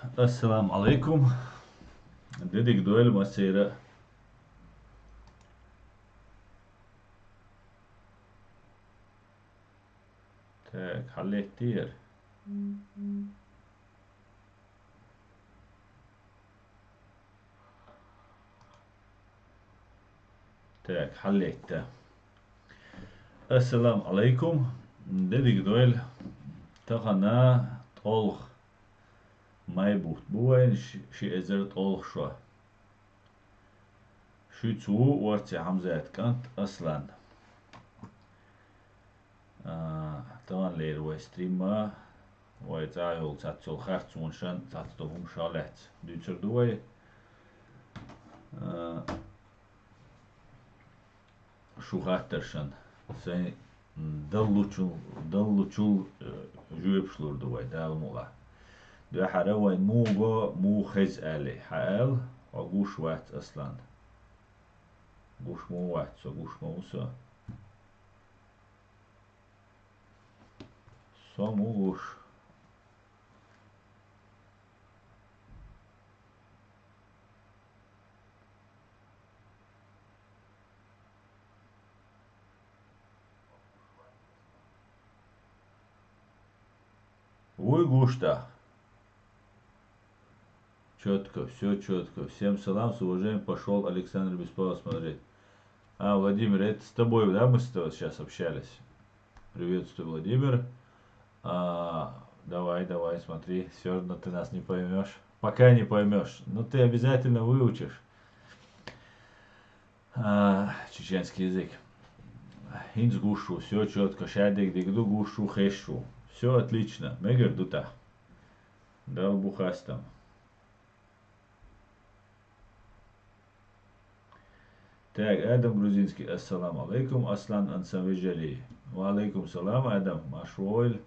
Assalamu alaikum. Dedik duel masira. Так, حليت Так, حليت. Assalamu alaikum. Dedik duel. Tagana tolg. Mai bucht buen shi ezer tolg shwa. Shütsu wartsi hamzat kant aslan. طبعا لير وستريما ويتعايل تاتسو خارت ونشان تاتو هم شالات دوتر دوي شو خاطرشان سين دلوچul جوبشلور دوي دال مولا دو حروين موغو مو خز علي حال وغوش وات اصلا غوش مو وات سو غوش مو سو مو غوش Ой, гушта. Четко, все четко. Всем салам, с уважением пошел Александр Беспалов смотреть. Владимир, это с тобой, да, мы с тобой сейчас общались? Приветствую, Владимир. Давай, смотри, все равно ты нас не поймешь. Пока не поймешь, но ты обязательно выучишь чеченский язык. Инц гушу, все четко. Шадик, дигду гушу, хэшу. Все отлично. Мегер дута. Дал бухастам. Так, Адам грузинский. Ассаламу алейкум. Аслан ансамвежали. Ва алейкум салам, Адам. Машволь.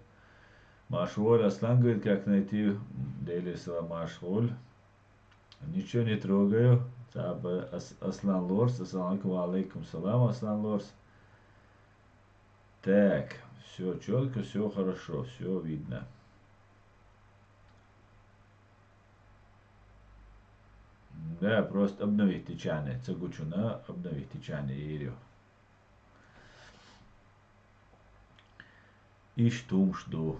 Машволь. Аслан говорит, как найти Дейли салам Машволь. Ничего не трогаю. Аслан Лорс. Ассаламу алейкум салам, Аслан Лорс. Так, все четко, все хорошо, все видно. Да, просто обновить течание. Цагучуна обновить течание ирю. Иштумшду.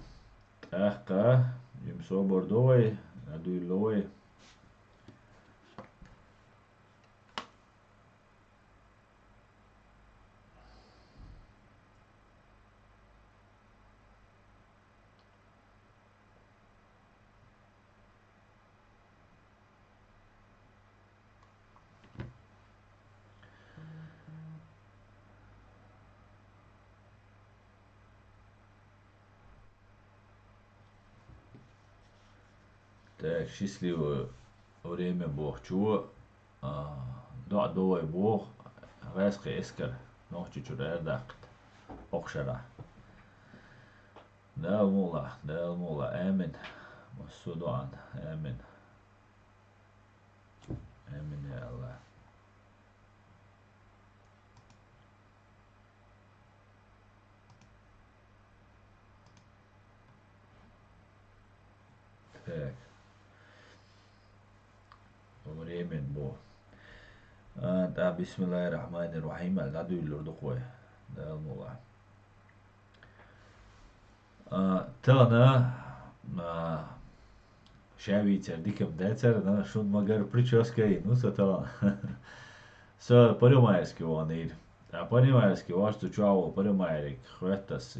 Ахка, имсо бордовой, адуйлой. Так, счастливое время Бог. Чего? Давай Бог. Резко искр. Ночью чудо дакт. Окшара. Дал мула. Амин. Масудуан. Амин. Амин, я Аллах. Так. Время Бог. Да, бисмиллахи рахмани рахим. Да, дуйлур дуквой. Дал мула. Тана шавитер дикам децер, да, шун магар прическа ну сатала. Со понимаешь, он и понимаешь, что чего понимаешь, хватас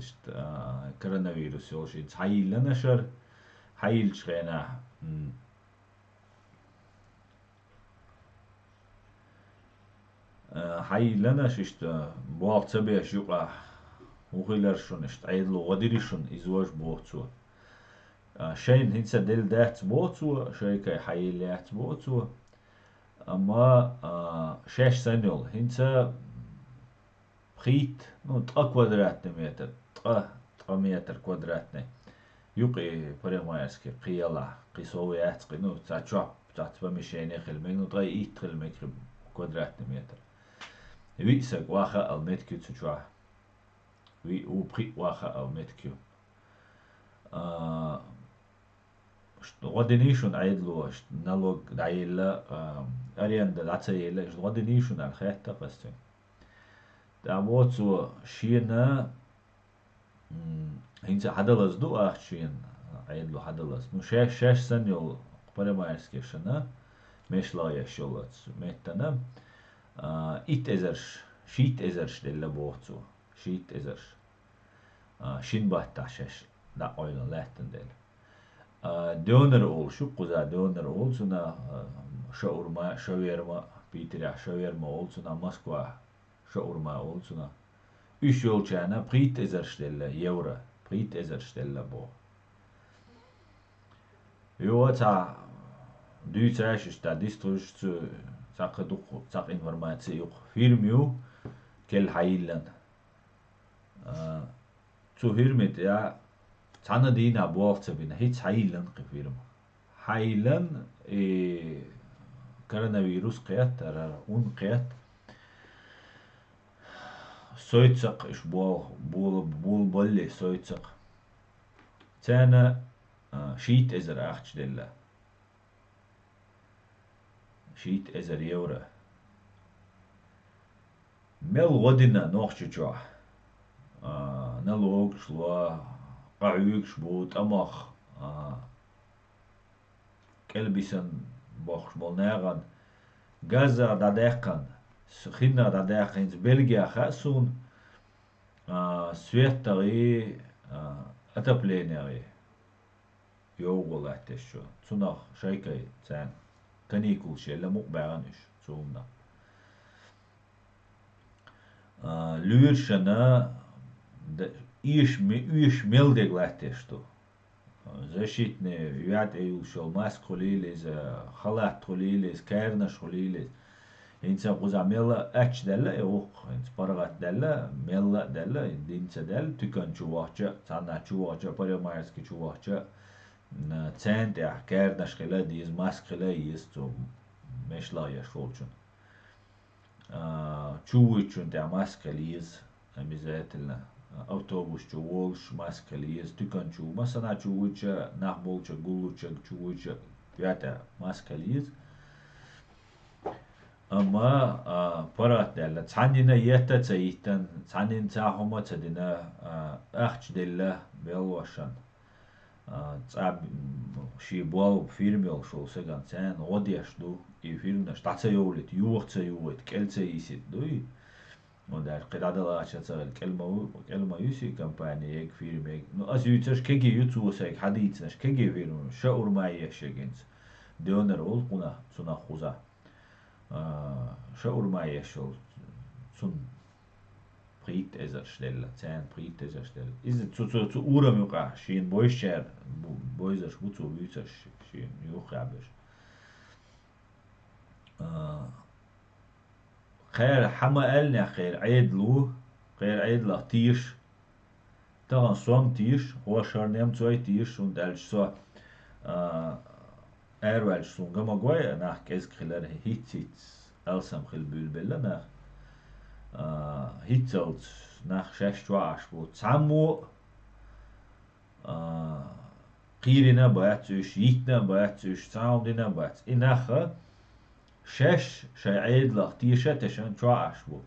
коронавирус очень хаил нашер хаил шхена хаил наш что болт себе шука وغيلرشون اشت عيدلو وديريشون إزواج بوتسو شين هنسا دل دات بوتسو شيكا حيلات بوتسو أما شاش سنول هنسا بخيت نو تقا كوادراتني متر تقا متر كوادراتني يقي بريمايسكي قيلا قيسويات قنو تاتشوب تاتبا مشيني خلمي نو تقا إيت خلمي كوادراتني متر ويسك واخا المتكي تشوه Oui, ou prix waha au metkiu. غادينيشون عيدلو налог عيلا аренда عيلا غادينيشون الخيطة قصتي تعبوتو شينا هنسا حدلز دو أخشين عيدلو حدلز نو شاش سنيول بريمايرسكي شنا مش لا يشولت ميتنا إت إزرش شيت إزرش دل بوتو شيت إزرش شين بحتا شاش لا أويلا لاتن دل دونر أول شو قزا دونر أول سنا شاورما شاورما بيتريا شاورما أول سنا موسكوا شاورما أول سنا üç yol çana prit ezerstelle euro prit ezerstelle bo jo ta Duitsers sta distrus saq saq informatie yok firmio kel heilen zu hirmit ja tanadina boortse bin hits heilen gefirm heilen coronavirus qiyat un qiyat soytsaq ish bol bolli soytsaq tana شيت ازر اخش دلا شيت ازر يورا مل غدنا نوخش جوا نلوغ شلوا قعوك شبوت امخ كلبسن بوخش بولناغن غازا داديقن سخينا داديقن بلغيا خاسون سويتري اتابلينيري يوغل احتشو تنخ شايكي تان كنيكول شي لا مقبرانش تسومنا لورشنا ايش ميلدك لاحتشتو защитне يات ايو شو ماسك خليلز خلات خليلز كارنش خليلز انسا قوزا ميلا اكش دلا اوق انس برغات دلا ميلا دلا دينسا دل تكن چوواچا تانا چوواچا بريمايرسكي چوواچا цент я кэрнаш хила диз маск хила есть то мешла я шолчун чувычун да маск лиз обязательно автобус чуволш маск лиз тукан чу масана чувыча нахболча гулуча чувыча пята маск лиз ама парат дала цанина ета цаитан цанин цахома цадина ахч дела белвашан цаб شي بوال فيلميل شو سجان سان غديش دو إي فيلم نش تعطي يولد يوقت يولد كلت يسيد دوي ودار قدادة لا أشتغل كلمة يوسي كمباني يك فيلم يك نو أز يوتش كيجي يوتو سيك حديث نش كيجي فيلم شاور ما يشجنس دونر أول قنا سنا خوزا شاور ما يشول سن بريت إزر stelle zehn بريت إزر stelle ist zu Uram yuqa شين boyscher boyzer schmutz und wüter شين yuqabish خير حما قالنا خير عيد له خير عيد له تيش طبعا صوم تيش هو شهر نيم زوي تيش und als so weil so gama goy nach kes khiller hitzits alsam khil bülbella nach hitzelt nach шештваш бу цаму قيرنا باتش يتنا باتش цаудина бат инаха шеш шаид лахтиша тешан чваш бу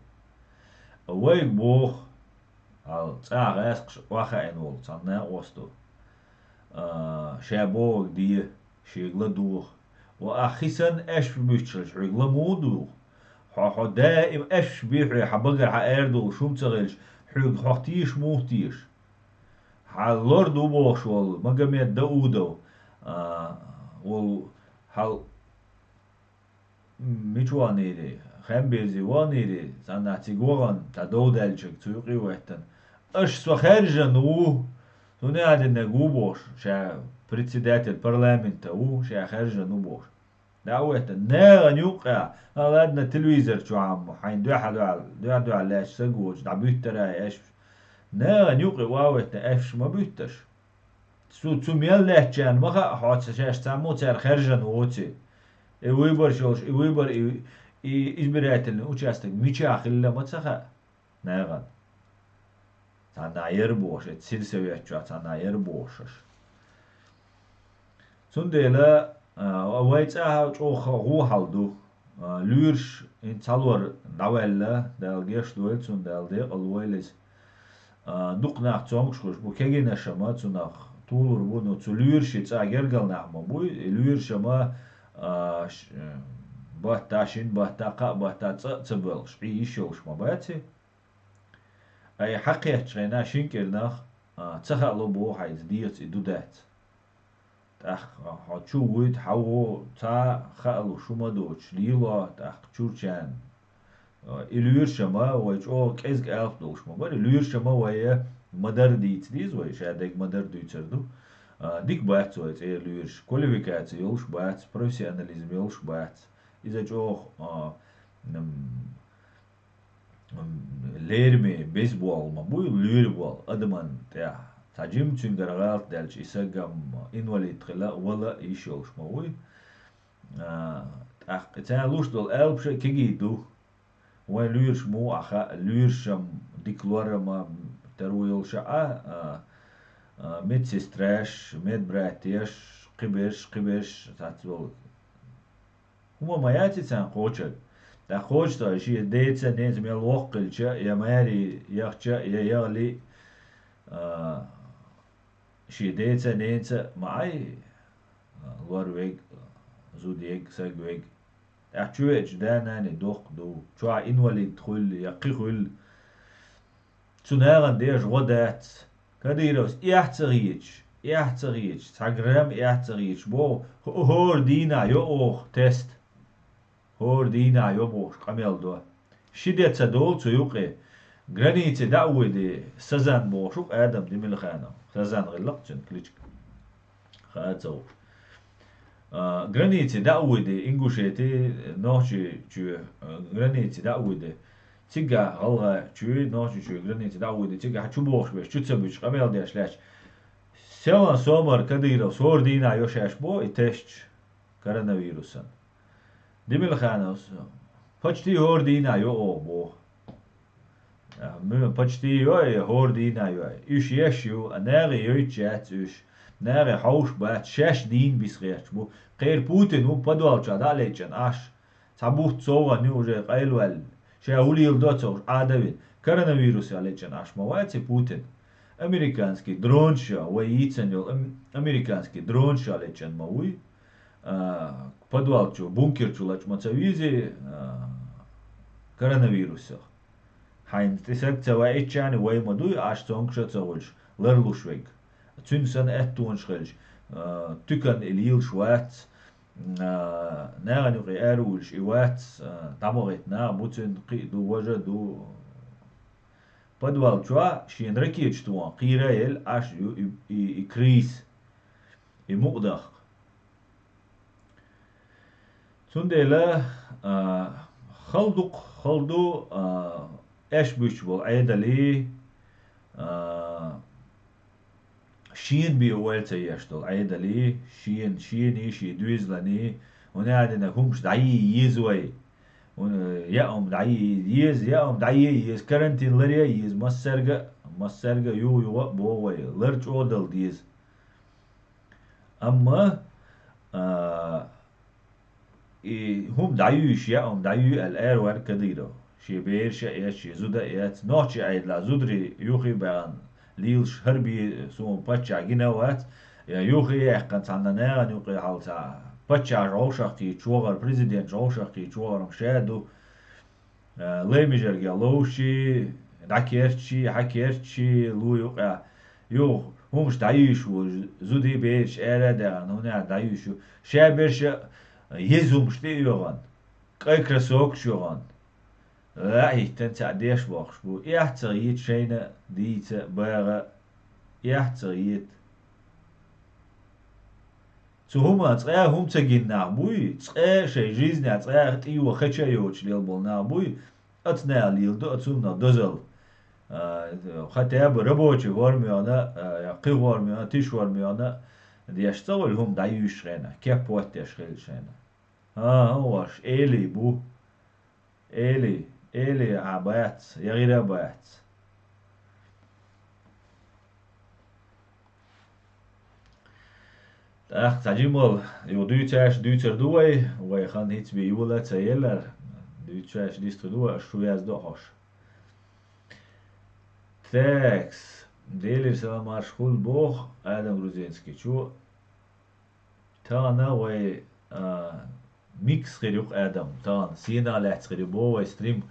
away бу ал цаагас wacha enol цанна осто шабо ди шигла дух واخيسن اش بيتشل عقله مودو حا دائم اش بيحري حبقر حاردو شوم تغلش حق حقتيش موتيش حالورد وبوش وال مقاميت داودو وال حال ميشوانيري خمبيزي وانيري ساناتي غوران تا دودالشك تيقي وحتن اش سو خارجا نو هنا نقوبوش شا председатель парламента у شا خارجا نوبوش دعوة ناغن يوقع هذا عندنا تلفزيون شو عم حين دو على سجوج دعبيت ترى ايش ناغن يوقع واوت ايش ما بيتش سو ميل لهجان ما حاط شاش تامو تر خرجن ووتي ويبر شوش ويبر إجبارات اللي وشاستك ميشي أخيلا ما تسخى ناغن تانا يربوش تسيل سويت شو تانا يربوشش Sundela waitsa gu haldu lürs in talwar nawella del gesh duel sundel de alwelis duq nach zongschus bu kegina shama zu nach tulur bu no zu lürshi tsa gergal nach ma bu lürshama bahtashin bahtaqa bahtatsa tsbel shi ishosh ma bati ay haqiyat chena shinker nach tsaha lo bu hayz diet idudat تأخ هتشوت حو تا خالو شو ما دوتش ليلا تأخ تشوتشان إلير شما ويش أو كيزك ألف دوش ما بره إلير شما ويا مدر ديت ديز ويش هذاك مدر ديت سردو ديك بات ويش إليرش كواليفيكاتي يلش بات بروفيسيوناليزم يلش بات إذا جو ليرمي بيسبول ما بوي ليربول أدمان تاع تاجم تنقرغال دالش إساقم إنوالي تخلا ولا إيشوش موي تاع لوش دول ألبش كيجيدو وين ليرش مو أخا ليرشم ديكلورا ما ترويل شاء ميت سيستراش ميت براتيش قبش تاتول هما ما ياتي تان قوشل تا قوش تا شي ديتسا نيز ميل وقل شا يا ماري يخشا يا يغلي شي ديتسا نيتسا معي لورويج زوديج ساقويج احتويج داناني دوق دو شوع إنوالي تخل يقيخل تناغن ديش غدات كديروس يحتغيج تاقرام يحتغيج بو هور دينا يو اوخ تست هور دينا يو بوش قميل دو شديت دول تيوقي granite دعوة سزان بوشوك آدم دي ملخانة سزان غلق جن كليشك خاتو granite دعوة إنغوشيتي نوشي جو granite دعوة تيجا غلغا جو نوشي جو granite دعوة تيجا حتشو بوش بيش تسبيش قميل ديش لاش سيوان سومر كديرو سور دينا يوشاش بو إتشت كورونا دي ملخانة فجتي هور دينا يو او بو почти ёй хордина ёй иш ешю анери ёй чат иш нери хауш бат шеш дин бисгерч бу غير بوتين هو بدوال چاد عليچن اش تابوت صوغا ني уже قايلوال شاولي يلدوتو عادوي كورونا فيروس عليچن اش مواتي بوتين امريكانسكي درون شا وييتسن يل امريكانسكي درون شا عليچن موي بدوال چو بункер чулач мацавизи كورونا فيروس Hein tisek tsawa etjani way madu ash tsongsha tsawulsh lerlushweg tsunsan ettun shrilsh tukan elil shwat nagan yuqi arulsh iwat tamorit na mutun qi du waja du padwal chwa shin rakich tuan qirael ash i kris i muqdakh tsundela خلدو ايش بيشبول عيدلي شين بيوالتا يشتول عيدلي شين يشي دويزلاني ونعدنا همش دعي يزوي يأم دعي يز كارنتين لريا يز مسرقة يو بووي لرج اودل ديز اما هم دعيوش يأم دعيو الار وان كديرو شي بير شي زودا يات نوتشي عيد لا زودري يوخي بان ليلش هربي سوم باتشا جينوات يوخي يحقن تعنانا يوخي حالتا باتشا روشاقي تشوغر بريزيدنت روشاقي تشوغر مشادو ليميجر جالوشي حكيرتشي لو يوخي يوخ همش دايوشو زودي بيرش ايرا دارن هنا دايوشو شابرش يزومش دي يوغان كايكراسوك يوغان لا تنتع ديش بوخش بو يحتريت شينا ديت باغا يحتريت تو هما تقيا هم تجين نعبوي تقيا شي جيزنا تقيا تيو خچا يوچ ليل بول نعبوي اتنا ليل دو اتسونا دوزل خطا بربوچ ورميانا قي ورميانا تيش ورميانا ديشتغل هم دايوش غينا كيبوت يشغل شينا هوش إلي بو إلي عبات يغير عبات Ach, tajimol, jo ducer duai, wai khan hits bi jula tsayeller, ducer distro dua, shujas dohosh. Tekst, delir salamar shkul boch, Adam Gruzinski, ču, tana wai mix khiruk Adam, tan sina lehts khiribo wai stream,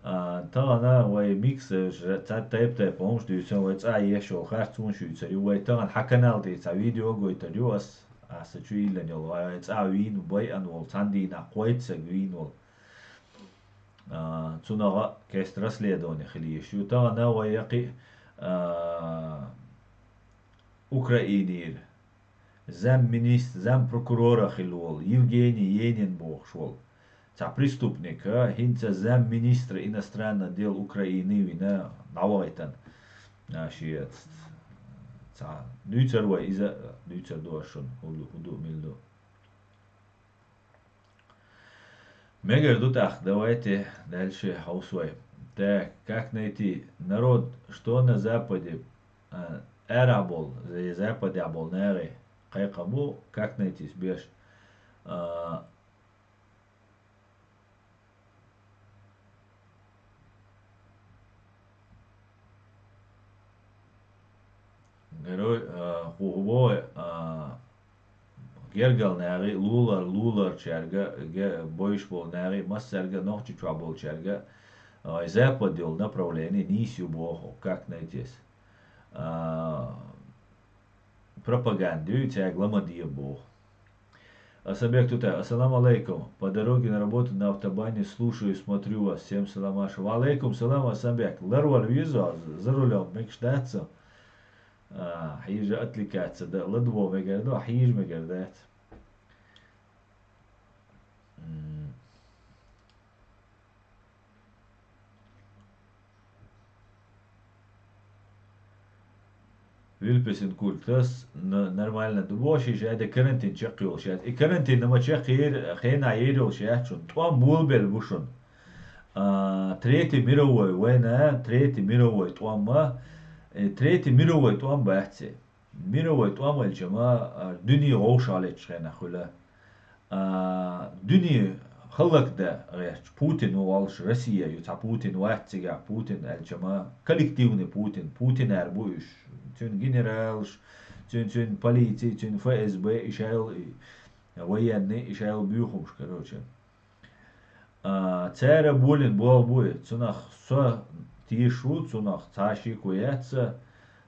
tana wai mix taip pomsh ducer wai tsa yesho khartun shucer, wai tan hakanal de tsa video go itarios, asa ču ilen jol wai tsa win boy an wol tandi na qoitsa win wol. تناغا كاسترس ليدوني خليه شو تانا ويقي أوكرانير زم منيست زم прокурора خلول Евгений Енинбох шел تا преступника хинца зам министра иностранных дел Украины вина навайтан нашиет تا дюцер ва иза дюцер дошон худу милду Мегер дутах, давайте дальше хаусвай. Так, как найти народ, что на западе эрабол, за западе аболнери, кайкабу, как найти сбеж. Герой, хубой, Gergal nari, lular čerga, bojiš bol nari, mas serga, nohči čva bol čerga, западил направление, нисью богу, как найти. Пропагандию тяг ламадия бог. Асабек тута, ассаламу алейкум. По дороге на работу на автобане слушаю и смотрю вас. Всем саламаш. Ва алейкум салам, Асабек. Ларвал визу, за рулем, мекштаться. حيجي أتلكات ده لدوه مجردو حيج مجردات Вильпесин культас нормально дубоши жаде карантин чекил шат и карантин нама чекир хена ерил шат шун туам булбел бушун Третий мировой война Третий мировой туамма Третий мировой туам бахти. Мировой туам الجماعة دنيا غوش على تشخينا خلا. دنيا خلق ده غير بوتين والش روسيا يتع بوتين واحد تجع بوتين الجماعة كولكتيفني بوتين أربوش تون جنرالش تون بوليتي تون FSB إشايل وياني إشايل بيوخمش كروتش. تارا بولين بوي تناخ سو тишу цунах цаши куяца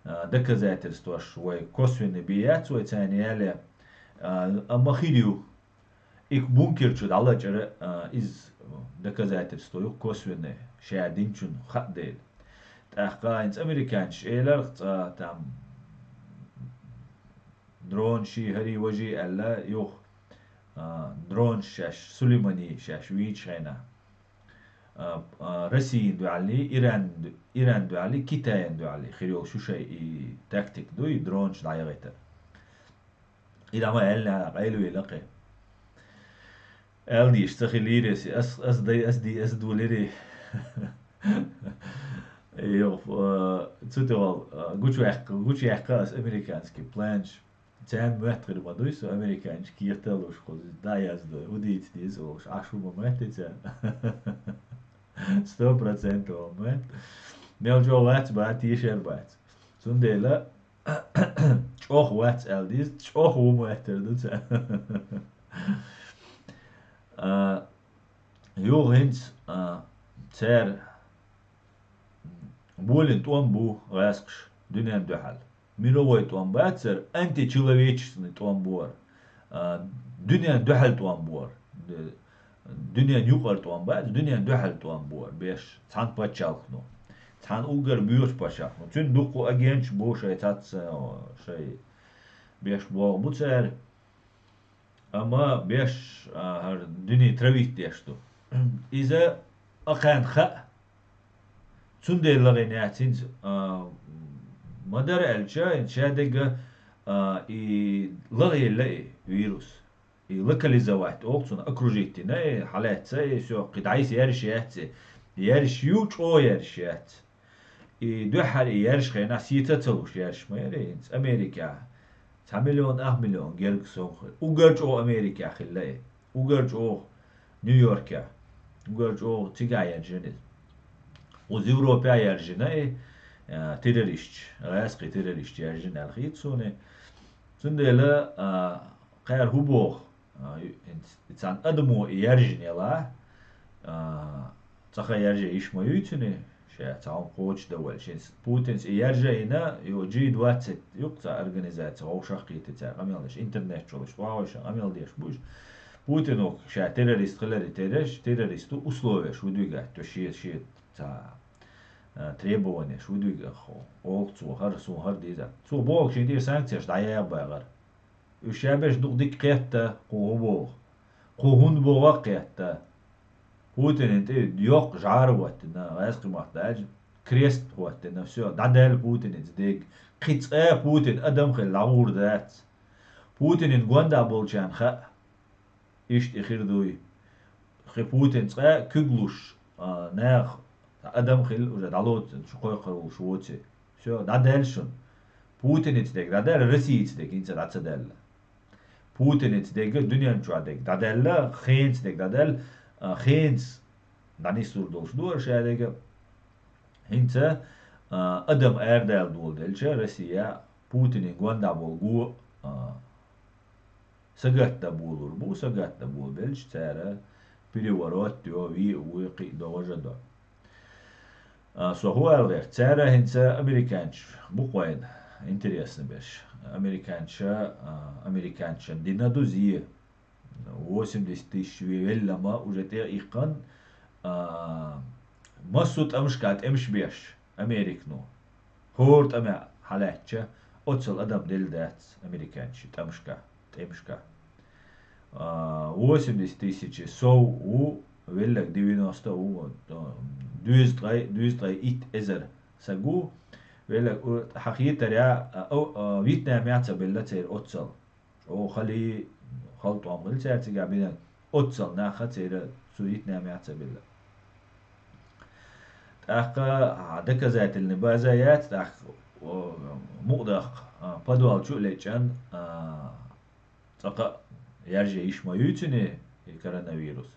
доказательства швой косвенный бият свой цанияле амахирю их бункер чуд аллачара из доказательства косвенные шадин чун хаддел тахкаинс американш элер там дрон ши хари вожи алла юх дрон шаш сулеймани шаш вич хена Россия дуали, Иран дуали, Китай дуали. خيرو شو شيء تكتيك دوي درون شلايغيته. إذا ما قالنا قالوا يلاقي. قال دي اشتغل ليري أس دوليري. يوف تسوتوال قوش يحكاس أمريكانسكي بلانش. تام متر ما دويسو أمريكانش كيرتلوش خود دايز دوي وديت ديزوش عشو ممتى تام. 100% момент. Мелжо вац бат ешер бат. Сундела чох вац элдис чох умуэтер дуца. Югинс цер болин туамбу раскш дюнян дюхал. Мировой туамбацер античеловечественный туамбор. Дюнян дюхал туамбор. Dünya yukarı tuan baz, dünya dühel tuan buar, beş tan paçalkno, tan ugar büyür paçalkno. Tün duku agenç bu şey tatsa şey beş bu ser ama beş dünya travit deştu. İze akan kha tün deyler neatin madar elça inşadega lagı virüs. لوكاليزوات أوكسون أكروجيتي ناي حالات ساي سو قد عايز يرشيات يرش يوش أو يرشيات دو حال يرش خينا سيتا تلوش يرش ما يرينز أمريكا مليون مليون جيرك سونخ وقرج او امريكا خلاي وقرج او نيويورك وقرج او تيجا يرجنت وز اوروبا يرجنا تيروريست راسقي تيروريست يرجن الخيط سوني سندلا قير هبوخ انسان ادمو يرجن يلا تخا يرجع يش ما يوتني شيء تعاون قوتش دول شيء بوتنس يرجع هنا يوجي دواتت يقطع أورجانيزات أو شقية تاع عملش إنترنت شغلش واوش عمل ديش بوش بوتنو شيء تيروريست خلال تيروريست أسلوبش ودوجا تشيء تاع требования شو دوجا خو أول تو هر ديزا تو بوك شيء دير سانكتيرش دعيا باغر وشابش دوق ديك قيادة قو بوك قو هون بوك قيادة بوتين انت يوق جعروت نا غاسقي محتاج كريست قوت نفسه دعدل بوتين انت ديك قيت بوتين ادم خل لعور ذات بوتين ان غوندا بولجان خ ايش اخير دوي خي بوتين صا كغلوش ناخ ادم خل وجدالوت شو قوي شوتي شو دعدلشن بوتين انت ديك دعدل رسيت ديك انت دعدل بوتين انت ديك الدنيا نشو ديك دعدل خينت ديك دعدل خينز دعني سور دولش دور شاديك هنتا ادم اردال دول دلشا روسيا بوتين غوندا بولغو سغت بولور بو سغت بول بلش تارا بريورات دو وي وقي دوجا دو سو هو الغير تارا هنتا امريكانش بوقوين انتريسن باش امريكانش دينا دوزي 80 тысяч веллама уже те иқан مسوت أمشكات أمش بيش أمريكنو هورت أما حالاتشا أتصل أدم دل دات أمريكانشي تمشكا 80 тысяч سو و веллак 90 و 200 إت إزر سجو веллак حقيقة ريا أو فيتنام يعتبر بالله أتصل أو خلي خلط عمل تاعتي قاعدين أتصل ناخذ تيرا سويتنا معتبر تأخ عدك ذات النبازيات تأخ مقدق بدوال شو ليشان تأخ يرجع يش ما يوتني الكورونا فيروس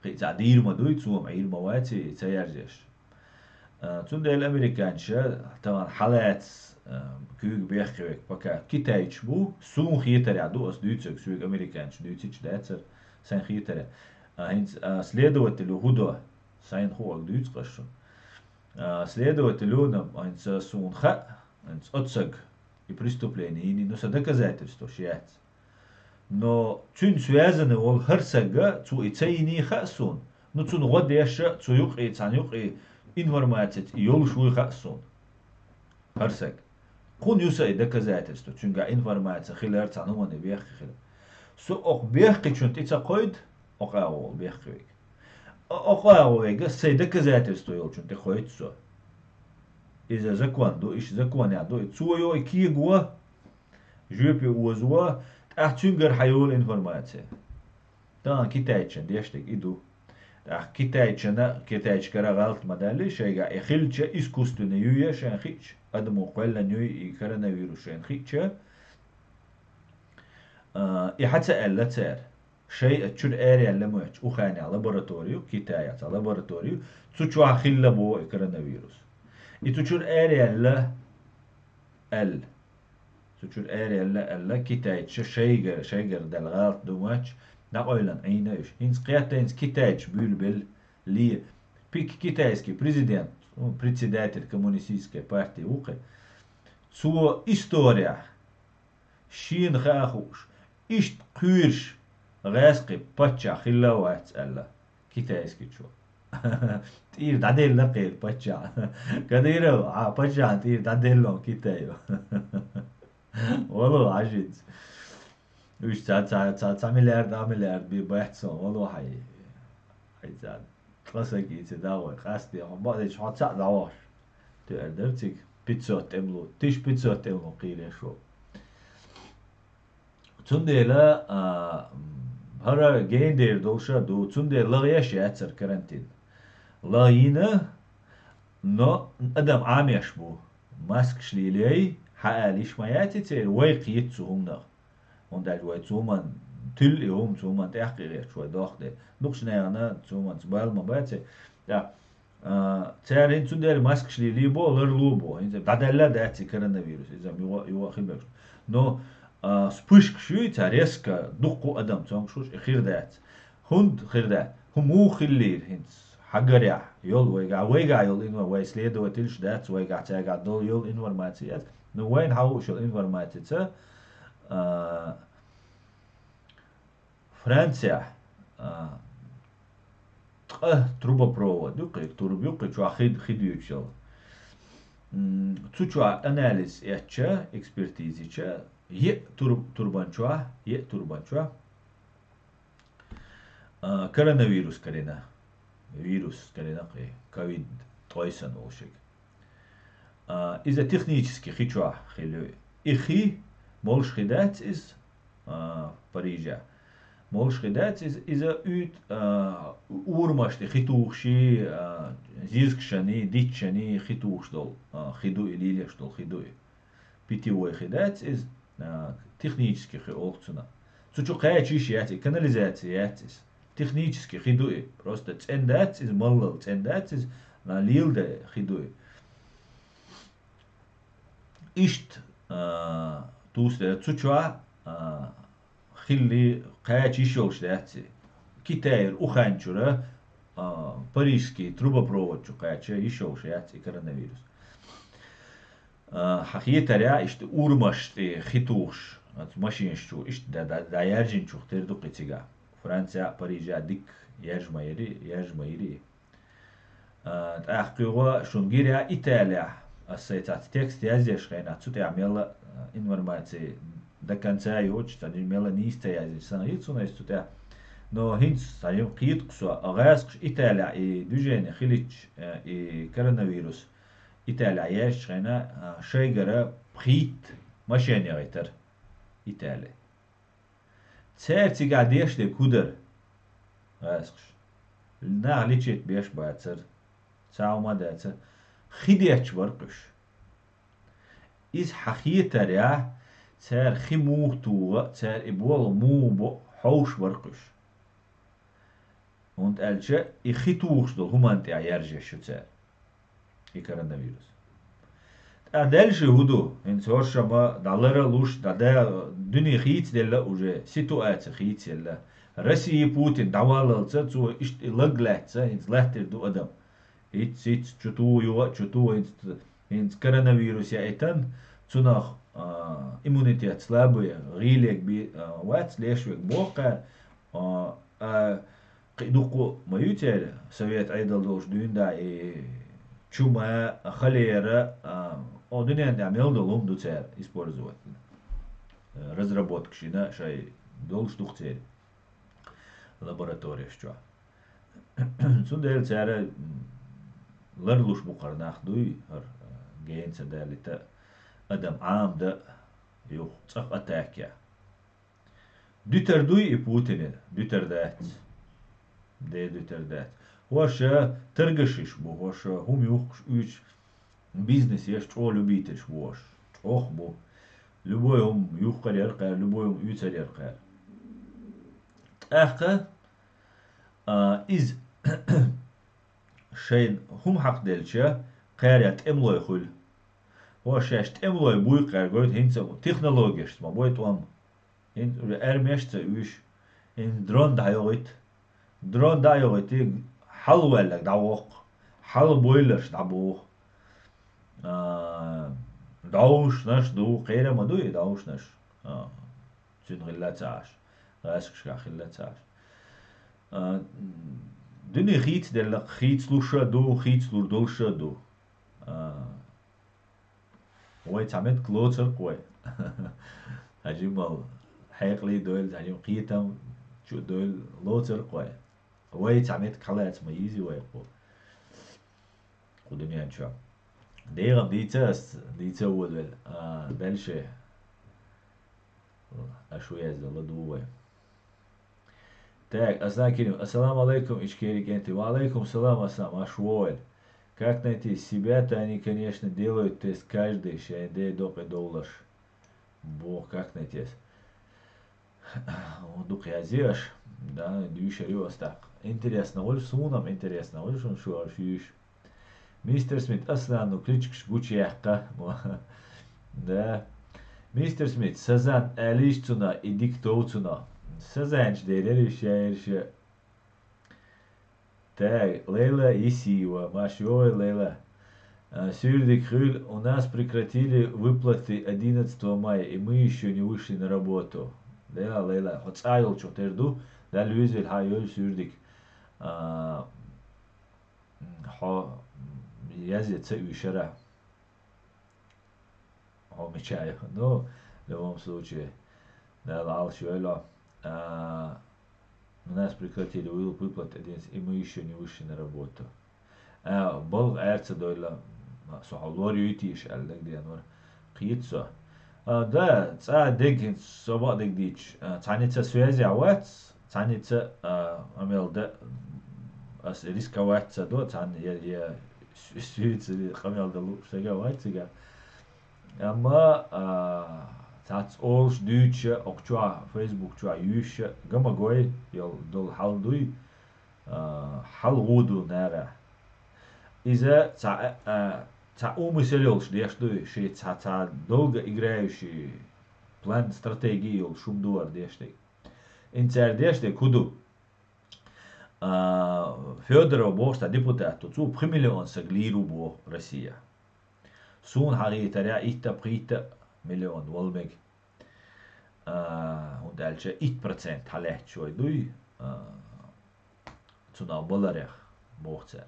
قي تعدير ما دوي تسوم عير مواتي تيرجعش تون ده الأمريكان شا طبعا حالات كوك بيخوك بكا كيتايتش بو سون خيتر يعدو أس دوتسك سوك أمريكانش دوتسك داتر سين خيتر هينز سليدوت اللي هدو سين خوك دوتس قشن سليدوت اللي نم هينز سون خا هينز أتسك يبريستوبلينيني نو صدق زاتر ستوشيات نو تون سوازن وال هرسجا تو إتسيني خاسون نو تون غد يش تو يقي تان يقي إنفورماتيت يول شوي خاسون هرسج خون يوسا دك زاتستو چونگا إنفورماتيا خيلر تانو من بيخ خيل سو أق بيخ چون تيتا قيد أقاو بيخ ويك أقاو ويك سي دك زاتستو يول چون تخويت سو إذا زكوان دو إيش زكوان يعدو تسو يو كي جوا جوبي وزوا أحتونجر حيول إنفورماتيا تان كيتايتشن ديشتك إدو كيتايتش كرا غلط مدالي شيء يخيلش إسكوستو نيويا شان خيتش أدمو قولا نيوي كورونا فيروس شان خيتش يحتى ألا تار شيء تشور أريا لموش أخاني على لابوراتوريو كيتايات على لابوراتوريو تشوى خيلا بو كورونا فيروس تشور أريا لا ال تشور أريا لا كيتايتش شيء دل غلط دوماتش نقولن عيناش إنس قيادتينس كيتايتش بيل لي بيك كيتايسكي بريزيدنت председатель коммунистической партии Ука, су история شين خاخوش إيش قيرش غاسقي باتشا خلاوات ألا كيتايسكي شو تير داديل لقيل باتشا كديرو باتشا تير داديل لون كيتايو والله عجيب وش تا مليار بيحصل والله حي زاد قصدي تداول قصدي هم بعد شو حتى دعواش تقدر تيك بيتزا تملو تيش بيتزا تملو قيلة شو تنديلا هرا جين دير دوشا دو تنديل لغيش يأثر كرنتين لاينا نو أدم عام يشبو ماسك شليلي حاليش ما ياتي ويقيت سهمنا und شوي زومان تل يوم زومان تحقيق شوي داخل نقش نيانا زومان زبال ما باتي يا تار هين تندير ماسك شلي ليبو لر لوبو هين بدل داتي كورونا فيروس إذا يو خيبك نو سبوشك شوي تاريسكا دقو أدم تون شوش خير دات هند خير دات هم مو خلير هين حجريا يول ويجا يول إنور ويسليد وتلش دات ويجا تاجا دول يول إنور ماتيات نو وين هاو شو إنور ماتيتا فرنسا трубопровод дюкик турбюк чуа хидючел цучуа анализ яча экспертизича турбанчуа коронавирус карина вирус карина ковид тойсан ошик из-за технически хичуа хилю ихи молш хидат из Парижа молш хидат из-за ут урмашти хитуухши зизкшани дитшани хитуухшдол хиду или что хиду питьевой хидат из технически хиохцуна цучу каячиш яти канализация ятис технически хиду просто цендат из малл цендат из на лилде хиду ишт тусте цучуа خلي قاعد يشوش داتي كتير وخانشورة باريسكي تروبا برود شو قاعد يشوش داتي كورونا حقيقة رأي إشت أورماش خيتوش ماشين شو إشت دا يرجين شو اختير دو قتيجا فرنسا باريجا ديك يرجميري تأخيوا شونجيريا إيطاليا السيتات تكست يزيش خينا تعمل информации до конца и очень они мела не стоят санаицу на истута но хинц саим китксу агаск Италия и движение хилич и коронавирус Италия яш хена шейгера прит машине рейтер Италия церти гадеш де кудер агаск на личет беш бацер цаума дацер خديتش ورقش إز حقيقة ريا تار خموه توغا تار إبوال مو حوش ورقش und elche إخيتوغش دول همان تيا يرجع شو تار كورونا فيروس أدلش هدو إن سورش ما دالر لوش دا دنيا خيت دلا وجه سيتوات خيت يلا روسيا بوتين دوالل تسو إش لغلات إن لاتر دو أدم إت чуту إنت коронавирус يا إتن تناخ иммунитет слабый рилек би ват лешвек бока قيدوكو مايوتير سويت أيضا دوش دوندا чума холера دنيا نعمل دولهم دوتير использовать разработка шина шай долш духтер лаборатория что сундель цара لرلوش مقارنة دوي هر جين سدالتا أدم عام دا يو صف أتاكيا دوتر دوي بوتين دوتر دات دوتر دات واش ترقشش بو واش هم يوخش ويش بيزنس يش تقول لبيتش واش أخ بو لبويهم يوخر يرقى لبويهم يوتر يرقى أخا إز شين هم حق دلشة قاريات املوي خل هو شاشت املوي بوي قارقوت هنسا تكنولوجيش ما بويت وام هن ارمشت ويش هن درون دايوغيت حل ولك داوق حل بويلرش دابوق داوش نش دو قيرة ما دوي داوش نش تون غلات عاش غاسك شكا خلات عاش دنيا خيت دلق خيت سلوشا دو خيت سلور دولشا دو وي تعمل كلوتر قوي هجيم حيق لي دول هجيم قيتم شو دول لوتر قوي وي تعمل كلات ما يزي وي قو قدمي انشا ديغم ديتا ودول بلشي اشوية زل دوي تاك أسنا كريم السلام عليكم إشكيري كنتي وعليكم السلام أسلام أشوال Как найти себя-то они, конечно, делают тест каждый, шайде доп и доллар. Бог, как найти? Дух язеш, да, дюшерёс так. Интересно, оль сунам, интересно, оль шун шу аршюш. Мистер Смит, аслану кличкш бучьяхка. Да. Мистер Смит, сазан алишцуна и диктоуцуна. Сазанч дейрериш яерш. Так, Лейла и Сива, Машёй Лейла. Сюрдик Хюль, у нас прекратили выплаты 11 мая, и мы еще не вышли на работу. Да, Лейла, хоть айол что терду, да, Люизель Хайол Сюрдик. Хо, язет це вишера. Хо мечаю. Ну, в любом случае, да, Лал Шуэла. У нас прекратили выплаты 11, и мы еще не вышли на работу. Болг эрца дойла. Сохалор юитиш аллак дианор قيتسو да ца дег соба дег дич цаница связи ават цаница амел да ас рисковаться до цан я связи хамел да лучшего ватига amma цац олш дюча окчуа фейсбук чуа юша гамагой йол дол халдуй халгуду нара из-за ца умысел что ши ца долго играющий план стратегии шумдуар дештэй. Инцер дештэй куду Федоров бошта депутат цу примиллион саглиру бо Россия. Сун хари таря итта прита миллион волмег. Und дальше 1% халет чой дуй цуна боларях бохцер.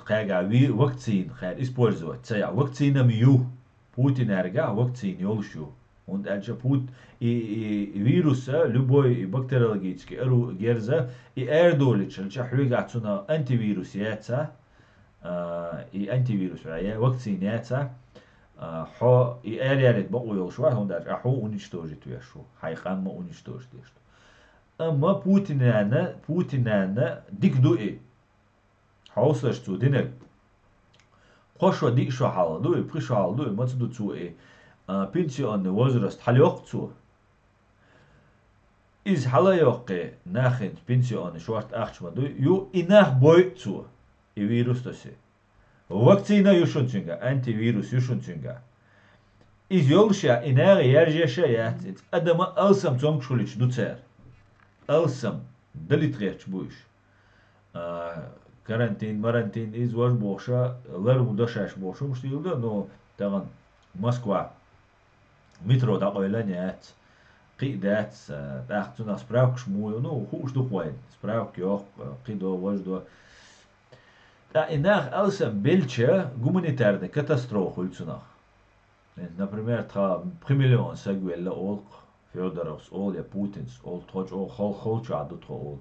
Кайга ви вакцин хэр использовать. Цая вакцина мью. Путин эрга вакцин ёлшу. Und дальше и вируса любой и бактериологический эру герза и эрдолич. Дальше хвига цуна антивирус яца и антивирус я вакцин яца хо и эрярит бaqu ёлшу. Und дальше хо уничтожит вешу. Хайхан ма уничтожит вешу. Amma Putin'e dik du'i. Hauslaş zu dinek. Qoşwa dik şu hal du'i, priş hal du'i, matsu du'i. Pensiyon возраст halyoq zu. Iz halayoq nahin pensiyon şort axçma du'i, yu inah boy zu. I virus tosi. Vakcina yushunçunga, antivirus yushunçunga. Iz yolşa inah yerjeşa yat. Adama alsam çomçuliç ducer. Alsam دليتغيرش بوش карантин марантин из ваш боша лер мудашаш бошу муш дилда но таган Москва метро да ойланят قيدات تاخذنا سبراوك شمو نو خوش دو خوين سبراوك يوق قيدو وجدو تا инах алсам белче гуманитарная катастрофа улцунах. Например, та примиллион сагвелла олк Федоровс, ол я Путинс, ол точ, ол холчу аду то ол.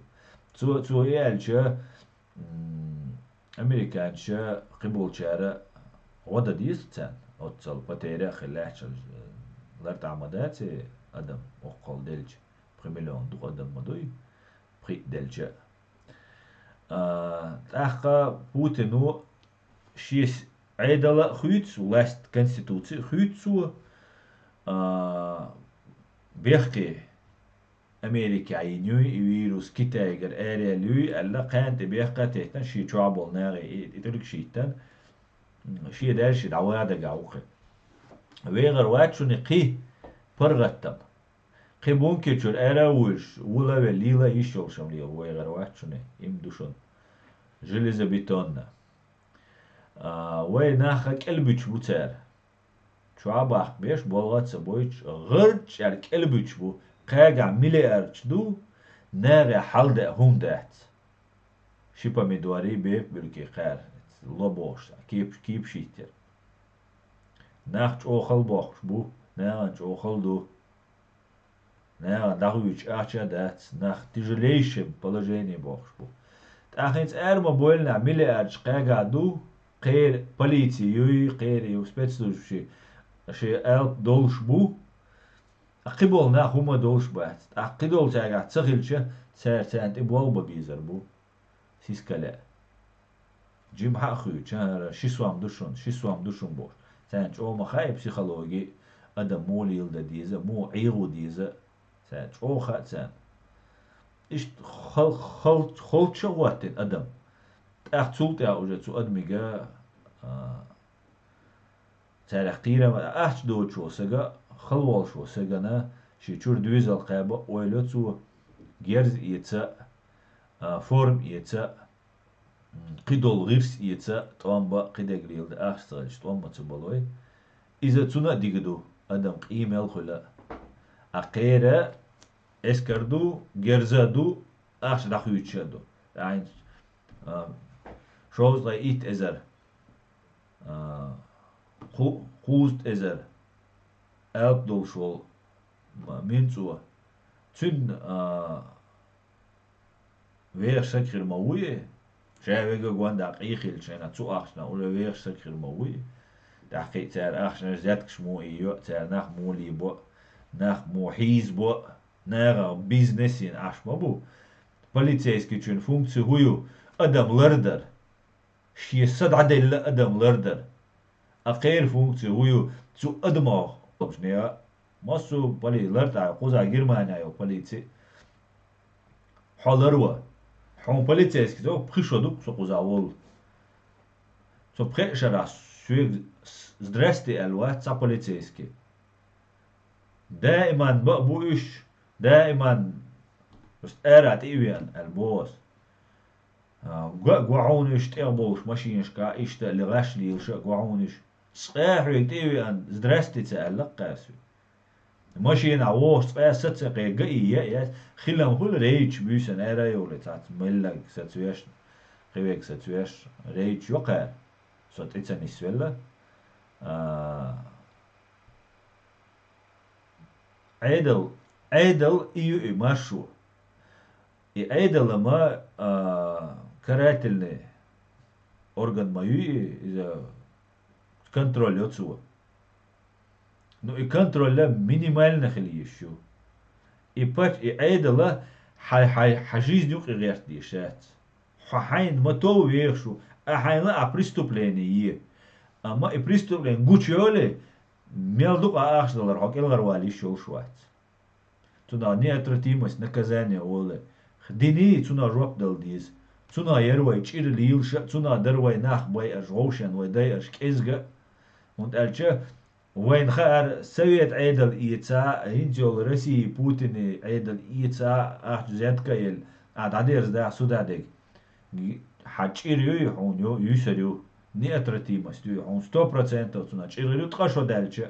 Цу елче американче قبولчара вода дистцен, отцал потеря хилячал ларт амадати адам оқол делч примиллион ду адам мадуй при делче. Тахка Путину шис айдала хуйц власть конституции хуйцу بيحكي أمريكا عينيو ويروس كتاجر آليلو ألا قانت بيحكي تهتن شي شعبول ناغي يترك شيتن شي دار شي دعوة جاوخي ويغر واتشو نقي برغتم قي ممكن شو الأراوش ولا وليلا يشول شمليه ويغر واتشو يمدوشون جلزة بيتون ويناخك البيتش بوتار شعباح بيش بولغات سبويش غرج يعني البيتش بو قاقع مليارش دو ناغي حالدا هم دات شيبا مدواري بيف بلكي قار لبوش كيب شيتر ناخش اوخل بوخش بو ناغنش اوخل دو ناغن داغويش احشا دات ناخ تجليشم положение بوخش بو تاخنس ارما بولنا مليارش قاقع دو قير полиции يوي قير يو спецслужб شي ألب دولش بو أقبل نا هما دولش بات أقدول تاعك تسخيلش سانت إبوالبا بيزر بو سيسكلا جيم حقو شهر شسوام دوشون بوش سانت أو مخاي بسيخولوجي أدم مو ليلدا ديزا مو عيغو ديزا سانت أو خات سان إيش خل شواتن أدم أحتسولت يا أوجد سو أدميجا تاريخ قيرة ما أحش دو شو سجا خلوال شو سجنا شي شور دويز القابة ويلوتسو جيرز يتسا فورم يتسا قيدول غيرس يتسا طوامبا قيدا قريل دا أحستغلش طوامبا تبالوي إذا تسونا ديجدو أدم قيمة خلا أقيرة اسكردو جيرزادو أحش دخو يتشادو يعني شوز لا إيت إزر خوست إزر ألب دول شول منسوا تون وير سكر مويه شايفه جوان داق إيخيل شينا تو أخشنا ولا وير سكر مويه دقيق تار أخشنا زادكش مو إيو تار ناخ مو لي بو ناخ مو حيز بو ناخ بيزنسين أخش ما بو полицейский чун функцию هو أدم لردر شي صد عدل أدم لردر أقير فونكسي هو تسو أدماغ طبشنيا ماسو بالي لرتا قوزا جرمانيا يو باليتي حالروا حون باليتيسكي تو بخشودو سو قوزا وول سو بخشرا سويغ زدرستي الوا تسا باليتيسكي دائما بقبوش دائما بس ارات ايوان البوس قوعونش تقبوش ماشينش كا اشتا لغاش ليلش قوعونش صحيح يتيوي أن زدرستي تسألق قاسو ماشين عووش صحيح ستسقي قئية ياس خلهم هول ريتش بيسن ايرا يولي تات ملق ستسويش قويك ستسويش ريتش يقار صوت إتسا نسويلا عيدل إيو ماشو عيدل ما كراتلني أورغان مايو إذا كنترول يوتسوا نو كنترول لا مينيمال نخليه شو يبات يعيدلا حجيز نيوك غيرت دي شات حين ما تو ويرشو حين لا بريستوبليني اما بريستوبلين غوتشيولي ميلدوك اخش دولار حق الغروالي شو شوات تنا неотвратимость наказания оле خديني تنا روب دل ديز تنا يروي تشير ليلش تنا دروي ناخ باي اجوشن وداي اش كيزغا und الچه وين خار سويت عيدل إيتسا هنجول رسي بوتين عيدل إيتسا أحد زيادك يل عديرز دا سودادك حاجيريو يحونيو يسريو نياترتي مستيو حون 100% تنا چيريو تقاشو دالچه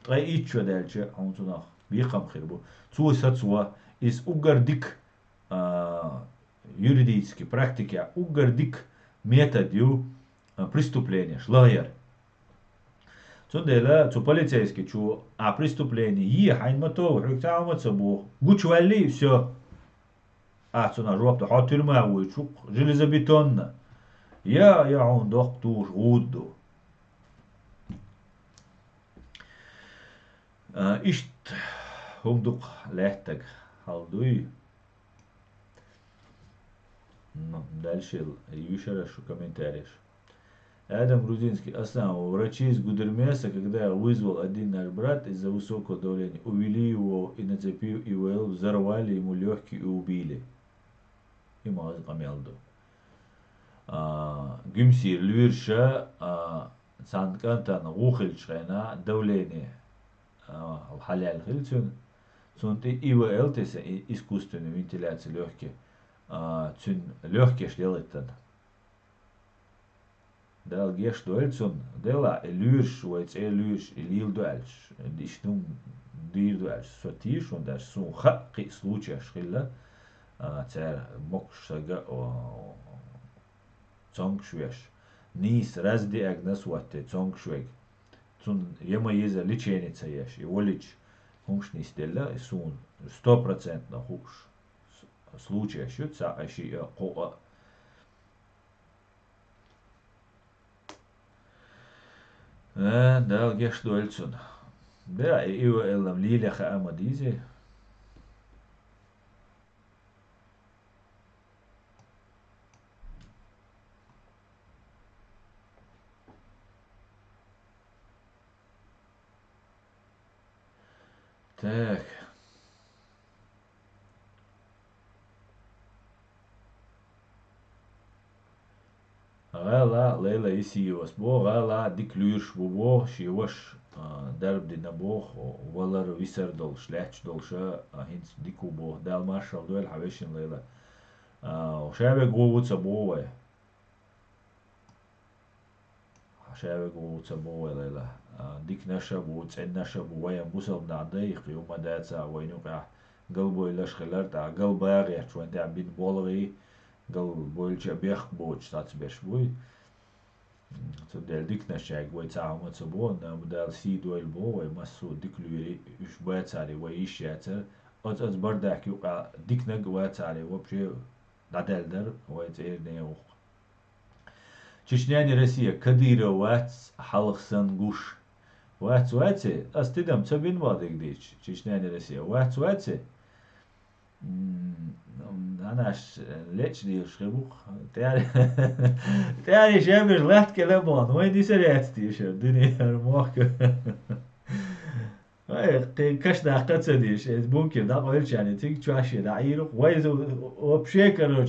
تقاي إيتشو دالچه حون تنا بيقام خيربو تو ساتسوا إس угардик юридически практика угардик методью преступления шлайер تندلا تو полицейский чу преступление حين ما تو حق تعاو متصبو قوش ولي все تنا جواب تحط ترما ويشوق железобетонно يا عون دكتور غودو إشت هم دوق لهتك هالدوي дальше еще шо комментариев Адам Грузинский, Аслан, врачи из Гудермеса, когда вызвал один наш брат из-за высокого давления, увели его и на цепи ИВЛ, взорвали ему легкие и убили. И мазыкам ялду. Гюмсир, Львирша, Санкантан, Гухельшайна, давление. Халяль Хильцун, Сунты ИВЛ, тесе искусственная вентиляция легких. Цун легкие делает тогда. Дал геш дуэльцун, дела элюрш, уайц элюрш, элил дуэльш, дишнум дир дуэльш, сотиш, он даже сун хакки случая шхилла, цер мокшага цонг швеш. Нис разди агнас уатте цонг швег. Цун ема еза леченица еш, и волич хунш нис дела, и сун 100% хуш случая шутца, а ши коа. Да, геш дуэльцун. Да, и элам лиля хаама дизи. Так. غالا ليلى يسيوس بو غالا ديك لورش بو شيوش درب دي نبوخ ولر ويسر دول شلاتش دول شا هينس ديكو بو دال مارشال دويل حبيشن ليلى وشابك غووتس بو شابك غووتس بو ليلى ديك نشا بو تسعد نشا بو ويا بوسل بنعديق يوم داتسا وينوقع قلبو يلش خلرت قلب باغي شوين تاع بين بولغي قلب بولج بيخ بوش تاتس بيش بوي تو del dik na shag way ta mo to bo na model si do el bo way maso dik luri ish ba tari way ish yater az bardak yu dik na gwa tari вообще дадельдер way тер не ух Чечняне Россия Кадыра вац халхсан гуш вац ваце астидам цабин вадик дич Чечняне Россия вац ваце أنا ليش دي شخبوخ تاني شامر لحت كلامون وين دي سريعت دي شو الدنيا الموك كشنا قصة ديش ممكن ده قلت يعني تيجي تشاشي ده عيرق ويزو وبشيكر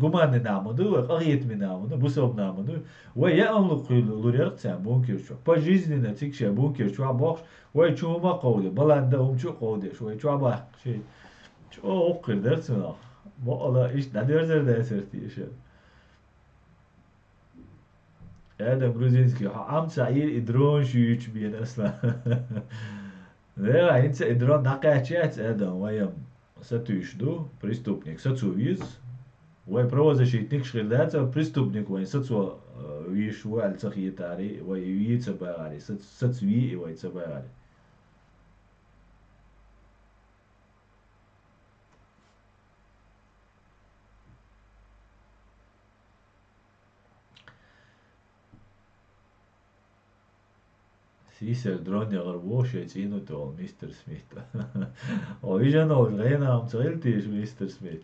قمان نعمدو قريت من نعمدو بوسوب نعمدو ويا أملك لوريرت سام ممكن شو بجيزنا تيجي شو ممكن شو عباش ويشو ما قودي بلندهم شو قودي شو يشو عباش شيء çok dersin ah. Bu ala iş ne derler de eserti işe. Adam Gruzinski عم سعير إدرون شو يشبين أصلا. لا إنت إدرون نقاشات Adam ويم ستويشدو преступник сацувиз وي правозащитник шрилдата преступник وين сацу виш وال цахиетари وي вицебари сацви وي цебари. Сисер дрон يغربوش يتينو تول مستر سميث ويجانو الغينا عم تغلتيش مستر سميث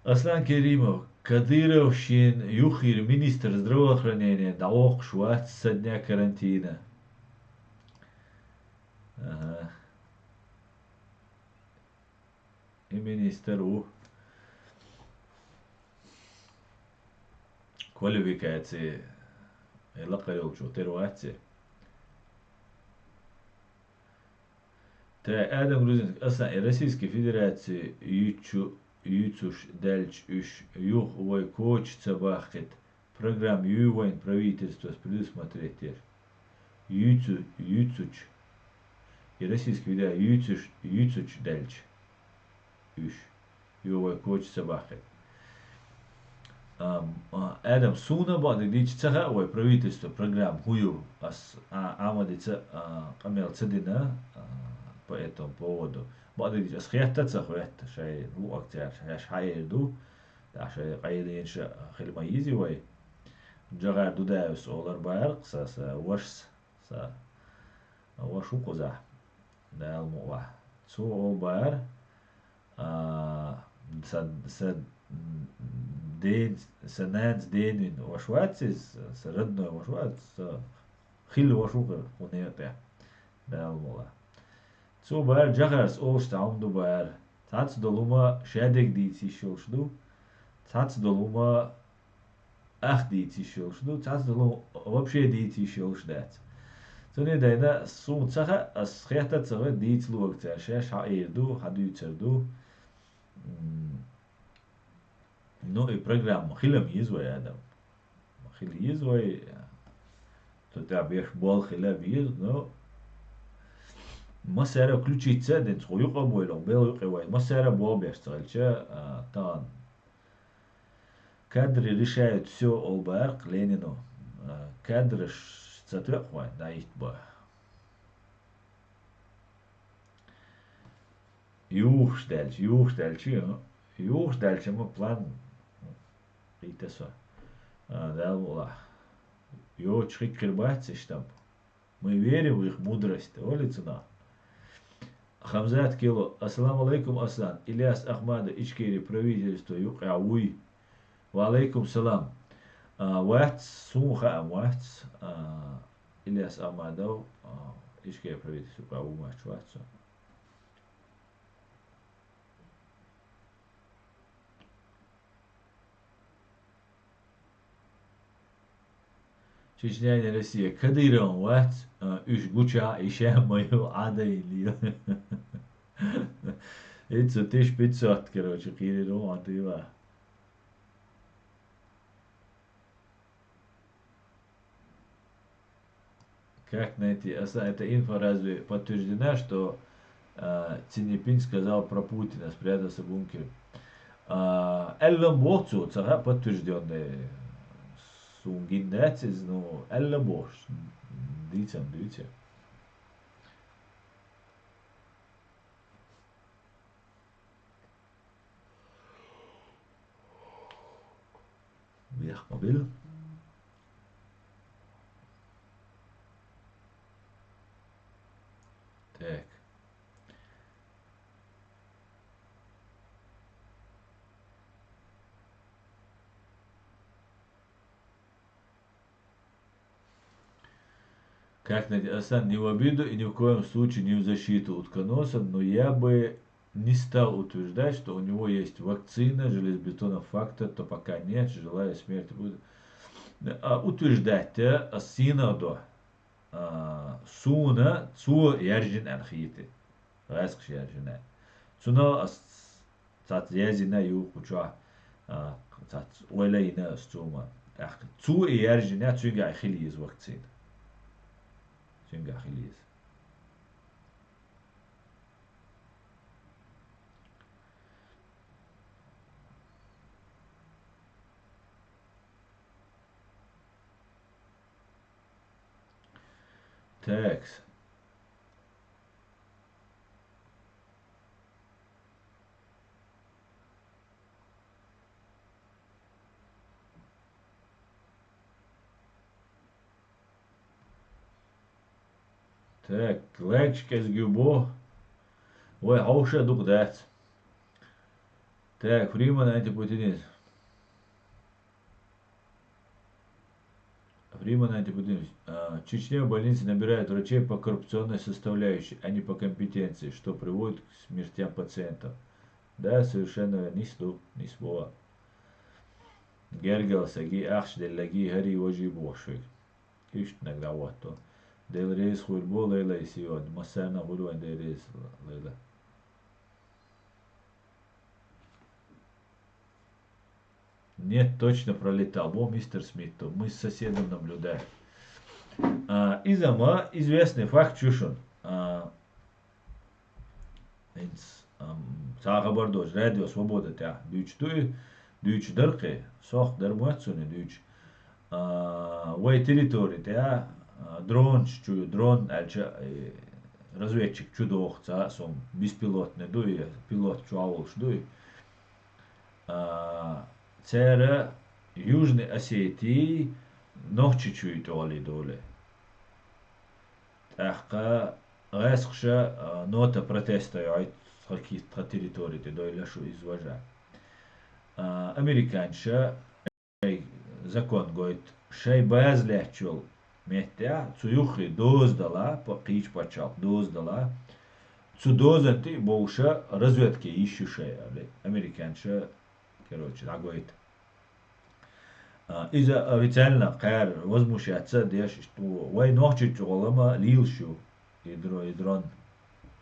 Аслан Керимов Кадыров шин юхир министр здравоохранения даох шват со дня карантина. Ага. И министру квалификации лaqayol شو ترواتي تا Адам Грузин أصلا Российской Федерации Юцуш Дальч Уш Юх Вой Коч Цабахет программ Ювайн правительство предусмотреть Юцуч и Российской Федерации Юцуч Дальч Уш Ювой Коч Цабахет Адам Суна بعد ديش تسخة وي правительство программ хую амадица камел цедина по этому поводу بعد ديش أسخيات تسخوات شيء هو أكتر شيء حيردو عشان قايدين شيء خيل ميزي وي جغار دو داوس أولر بارق سا وش سا وشو قزح ده الموضوع سو أول بار سد دين سناد دين وشواتس سردنا وشواتس خيل وشوكر ونيتة ده الموضوع سو بار جغرس أوش تعمدو بار تاتس دلوما شادك ديتي شوشدو تاتس دلوما أخ ديتي شوشدو تاتس دلوما وبشي ديتي شوش دات توني داينا سو تسخة أسخيحتا تسخة ديت لوك تاشاش حايردو حدو يتسردو No i program خيلم يزوي آدم خيل يزوي تتابع بول خلا بيز no ما سارة كل شيء تسدد خويق أبوي لو بيل يقوي ما سارة بول بيشتغل شا تان كادر رشاية سو أوبارق لينينو كادرش تتوقع نايت با يوخ دالش ما بلان قيتسا да была ё чхик кирбать штаб мы верим в их мудрость олицына Хамзат Кило. Ассаламу алейкум, Асан. Ильяс Ахмада, Ичкери, правительство, Юкауи. Ва алейкум салам. Ватс, Сумха, Ватс. Ильяс Ахмадов, Ичкери, правительство, Юкауи, Ватс. Чечня и Россия. Кадыром, Ватс. Уж Гуча, Ишем, мою Адайли. Это 1500, короче, Кирилл, ты его. Как найти? Эта инфа разве подтверждена, что Цинипин сказал про Путина, спрятался в бункере? Эллен Борцу, цара подтвержденный. Сунгиндацис, ну, Эллен Борч. Дивіться. Weer mobiel. Так. Как найти? Асан, не в обиду и ни в коем случае не в защиту утконоса, но я бы не стал утверждать, что у него есть вакцина, железобетонного факта, то пока нет, желаю смерти будет. Утверждать синодо суна цу яржин анхиты. Раск яржина. Цуна цат язина ю куча цат ойлайна стума. Цу яржина цуга ахили из вакцина. Цуга ахили из. Так. Так, лайкчик из гюбо. Ой, хауша дук дать. Так, Фриман антипутинизм. Фриман антипутинизм. Чечня в больнице набирает врачей по коррупционной составляющей, а не по компетенции, что приводит к смертям пациентов. Да, совершенно ни сто, ни слова. Гергал саги ахш делаги хари вожи бошвик. Ишт иногда вот то. Дел рейс хульбо лейла и сегодня. Массарна хульван дел рейс лейла. Нет, точно пролетал. Во, мистер Смит, то мы с соседом наблюдаем. Изама известный факт чушун. Сага бардош, радио свобода тя. Дүйч дырқы, соқ дырмуатсуны дүйч. Вай территории тя. Дрон әлчі разведчик чудох, сом беспилотный дуй, пилот чуаволш дуй. Цера Южной Осетии нохчи чует оли доле. Ахка гайсхша нота протеста яйт каких-то территорий те дойлашу изважа. Американша закон говорит, шей базлячул метя цуюхи доздала, покич почал доздала. Цудозанты больше разведки ищущая, американша. Короче, так говорит. Из-за официально кар возмущаться, дешь, что вой ночи чолома лилшу и дрон.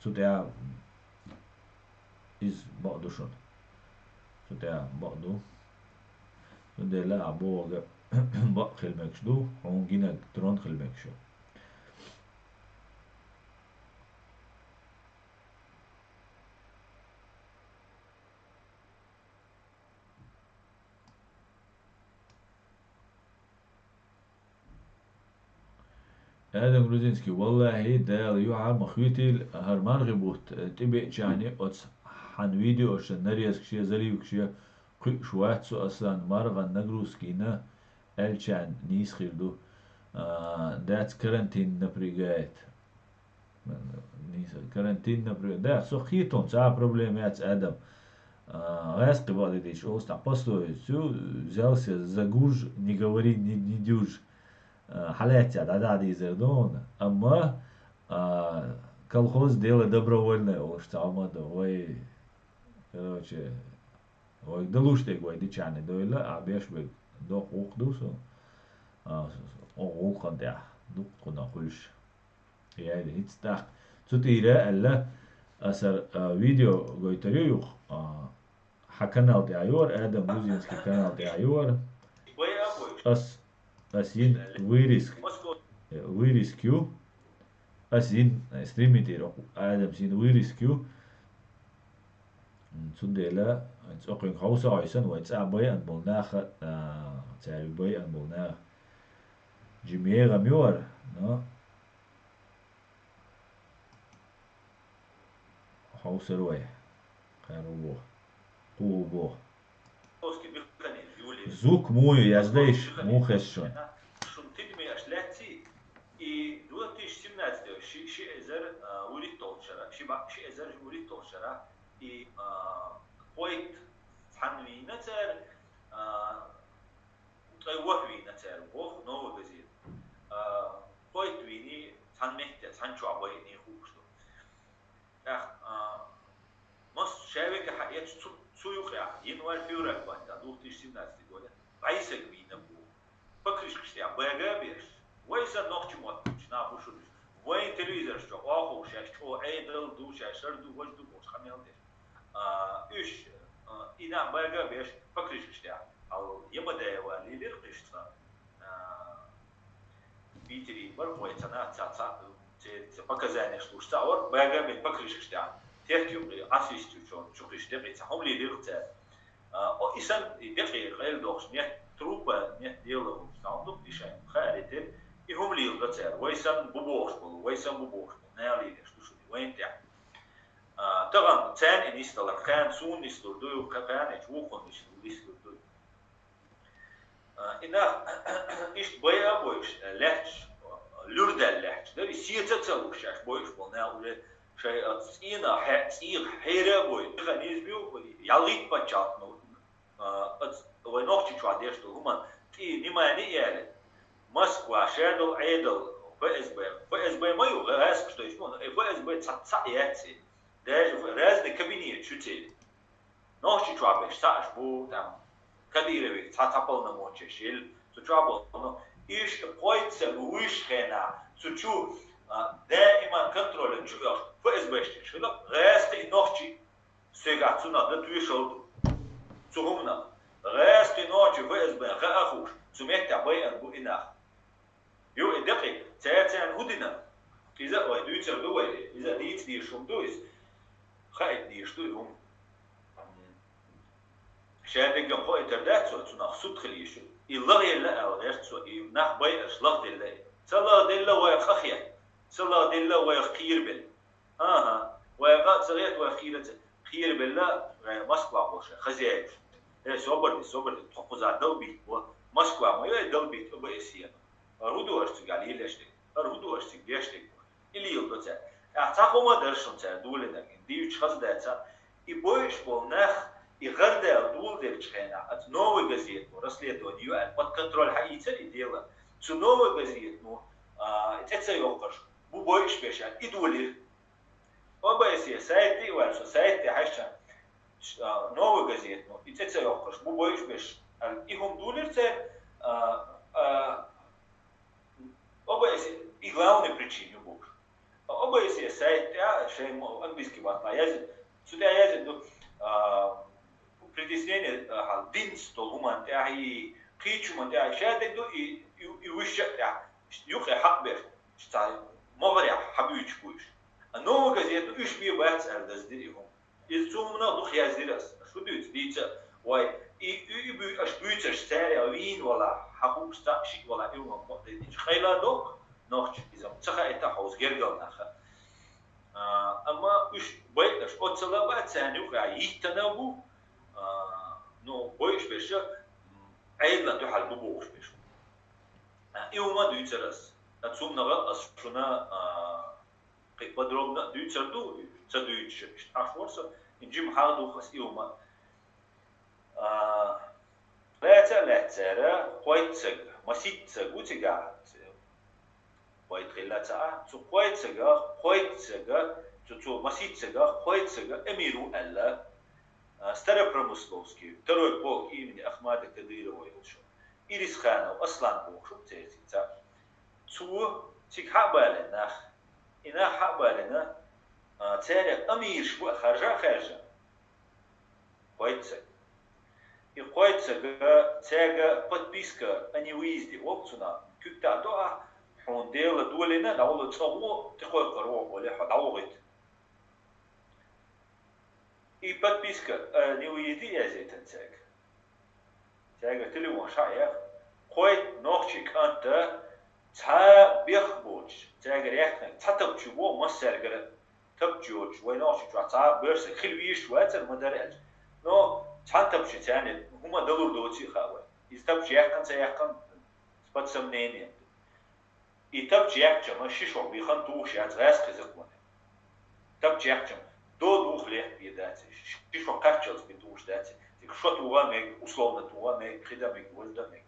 Сутя из бадушон. Сутя баду. Сутя абога бак хилмекшду, он гина дрон хилмекшу. هذا грузинский. والله دال يوعى مخيتي هرمان غبوت تبي يعني أتس حن فيديو عشان نريز كشيء زليو كشيء شوات سو أصلا مرغا نجروسكينا эльчан не исхирду дать карантин напрягает не карантин, например, да, сухитон, проблемы от Адам. Резко бодидиш, остал пословицу, взялся за гуж, не говори, не дюж. Халятя, да, дизердон, ама колхоз дело добровольное, уж там, ой, короче, ой, да лучше гой дичане дойло, а беш бек до ухдусу, ухан да, дукна хульш. Я это хитстах. Цутире, алла, асар видео гойторюх, канал te ajor, Adam Gruzinski kanal te ajor. As in viriskju. As in streamitir Adam sin viriskju. Sundela, het ook een house huisen, wat is aan bij aan bolnaga, zei bij aan bolnaga. Jimera mior, no? House roe, karubo, kubo. Звук мой, я знаешь, мухешон. Шунтидми ашляци и 2017 ши эзер улит толчара, ши эзер улит толчара и поет ханви нацер тайвахви нацер бог новый газет. Поет вини ханмехте ханчуа бойни хушто. Мос шевека хаят Суюхя, январь, февраль, банда, 2017 года. Айсек вина был. Покрышкштя, бэгабеш. Вайса ногчу мот, на бушуриш. Вайн телевизор, что аху, что эйдл, душа, шарду, вожду, бош, хамелдеш. Үш, ина бэгабеш, покрышкштя. Ал ябадаева, лилир, кышца. Питери, барбой, цана, цаца, показания, что штаур, бэгабеш, покрышкштя. Техники ассистируют, что кричат, هم лидируют. إنسان دقيق غير دوخش نه تروبا نه ديالو صندوق ديشان خارجين هم ليدرت ويسان ببوش بول ويسان ببوش نالي شو شو وين تاع طبعا تان إنستال كان سون نستول دو كان يشوفون نستول دو إنه إيش بيا بوش لحش لوردال لحش ده يسيرت تسويش بوش بول نالي شيء إنا حيرة بوي خنيزبيو ياليت بتشات نو ونوختي شو عديش تو هما كي نماني يعني موسكوا شادو عيدل فإسبوع ما يغاس كشتو يسمون فإسبوع تصعياتي ده راز الكابينية شو تي نوختي شو عبيش ساش بو تام كديرة بيك تصعبلنا موتشيل تجابل إيش قويت سبويش خنا تشوف دائما كنترول نشوف فإسبوع شو لا راز نوختي سيغاتسونا ده تويشولدو سهمنا غاست نوتي فإسبوع غاخوش سمعت بيان بو إنا يو إدقي تاعتان هدنا إذا ويدوي تردو إذا ديت ديشوم دويس خايت ديشتو هم شابك جم خو إنترنت سو تنخصد خليشو الله يلا أو غير سو يمنح بيش لغد الله صلاة دلله ويخخيا صلاة دلله ويخير بال ويقات صغيرت ويخيرة خير بالله مسكوا بوشة خزيج صبر تقوزات دوبي ومسكوا ما يدوبي أبيسيا رودو أشتغل عليه لشتك رودو أشتغل بيشتك اللي يلدوته أعتقد ما درشون تاع دولنا ديوش خزداتا يبويش بولناخ يغرد دول دير تشخينا ات نوي غزيت رسليتو نيو ان بات كنترول حقيقة ديلا تو نوي غزيت نو تتسا يوقش بو بويش بيشان يدولير وبايسي سايتي ولا سايتي حشا نوي غزيت نو تتسا يوقش بو بويش بيش يهم دولير تاع وبايسي главной причиной буш وبايسي سايتي شيء английский ватна язык сюда язык предизвестение динс то гуман тяхи кичуман тяхи шадек до и вишь тя юхе хакбер штай моваря хабюч буш но газет уж ми бац алдас дирихом из цумна дух яздирас что дит дица вай и бу аш бучер штай вин вала хакук стакши вала юма дит خيلا دوك نوخ изам цаха это хаус гергал наха ама уж байташ отцела бацаню га ихтанабу но боиш беше айдла тухал бубош беше иума дуйцерас ацум нага асшуна подробно дюйцерду, цадуйч, ашворса, инжим хаду хас иума. Лецера, хойтцег, маситцег, утига, хойтхилата, цу хойтцега, цу маситцега, хойтцега, эмиру элла, Старопромысловский, второй полк имени Ахмада Кадырова Илшу, Ирисханов, Аслан Бог, шуб цейтица, цу тик хабалина, ина хабалина, царя амир шбу харжа, хойтцег. И хойтцега, цега подписка о невыезде в опцуна, кюкта доа, он дела дуалина, на уло цаву, тихой коров, или хадаугит. И подписка не уйди я зетен цег. Цега телефон шаях. Хой нохчик анта ца бехбоч. Цега рехнек цатап чубо массергер. Тап джоч. Вай нохчик ца берсе хилвиш ватер мадарель. Но цантап шитяне хума далур доци хавай. Из тап жехкан цеяхкан спад сомнение. И тап жехча шишо бихан туш я црас хизакмане. Тап жехча до двух лет бедать. Что качалось бедуш дать. Что туга условно туга хидамик воздамик.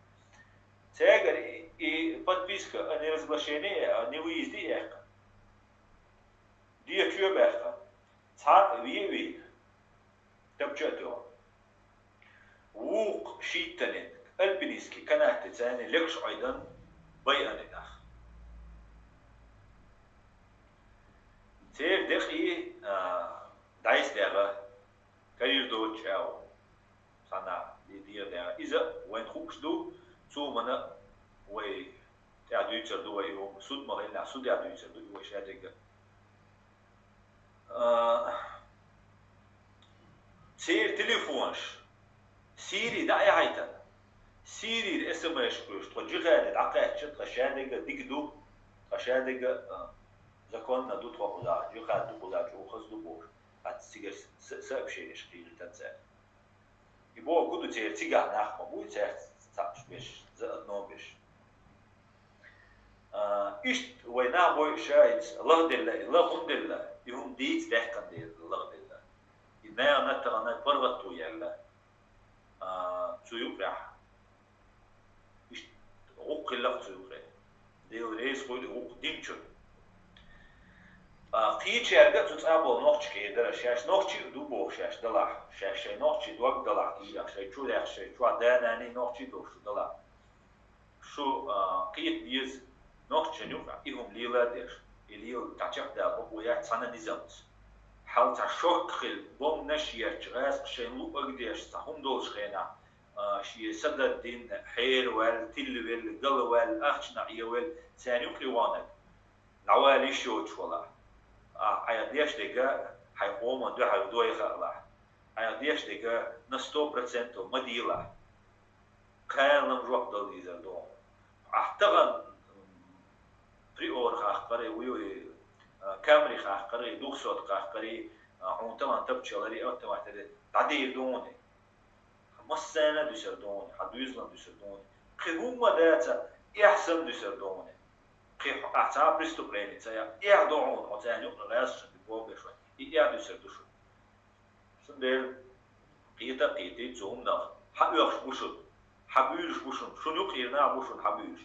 Цегар и подписка о неразглашении, о невыезде эхка. Дия чуебеха. Цар виеви. Тапчатуа. Вук шиттанет. Альпинистки канахты цани лекш айдан байанинах. Цер дехи дайс дега карьер доч ау сана дия дега иза вайн хукс ду цу мана вай та дуйцер ду вай ом суд магайна суд я дуйцер ду вай шадега цер телефонш سيري دا يا هايتن سيري الاسم يشكوش تجيها دعقات غشادق ديكدو غشادق زكون دو تخودا يخا دو خدا جو خزدو بوش ات سيجر سب شيء يشقيل تنسى يبو كودو تير تيغا ناخ مبو تير تاش بيش زاد نو بيش اشت وينا بوي شايت الله دلله الله دلله يهم ديت دهكن دير الله دلله ينا نترنا برغتو يلا سيوبرح اشت غوق اللغت سيوبرح ديو ريس قوي غوق ديمشو قيتش يرجع تتقابل نوختش كيدر شاش نوختش دوبو شاش دلع شاش نوختش دوق دلع كيدا شاش شو ده شاش شو داناني نوختش دوش دلع شو قيت بيز نوختش نوفع إهم ليلا ديش الليل تعجب ده بقويات سنة نزلت حال تعشوك خل بوم نشيا جراس شين لو أقديش تهم دولش خينا شيء سدد دين حير وال تل وال قل وال أخش نعيا وال ثاني قوانك العوالي شوت ولا عياديش دقة حيقوم ده حيدوي خلا عياديش دقة نستو برسنتو مديلا كان نروح دل يزردون أحتقن بريور خاخري ويوي كامري خاخري دوخسوت خاخري هم طبعا تبتشلري أو طبعا تعدي دوني مسنا ديسردوني حدويزنا ديسردوني خيهم داتا يحسن ديسردوني خي أحسن بريستوبريني تايا يعدون وتاني غاس بوبي شوي يعديسردوشو سندل قيتي زومنا حبيوش بوشون حبيوش بوشون شنو قيرنا بوشون حبيوش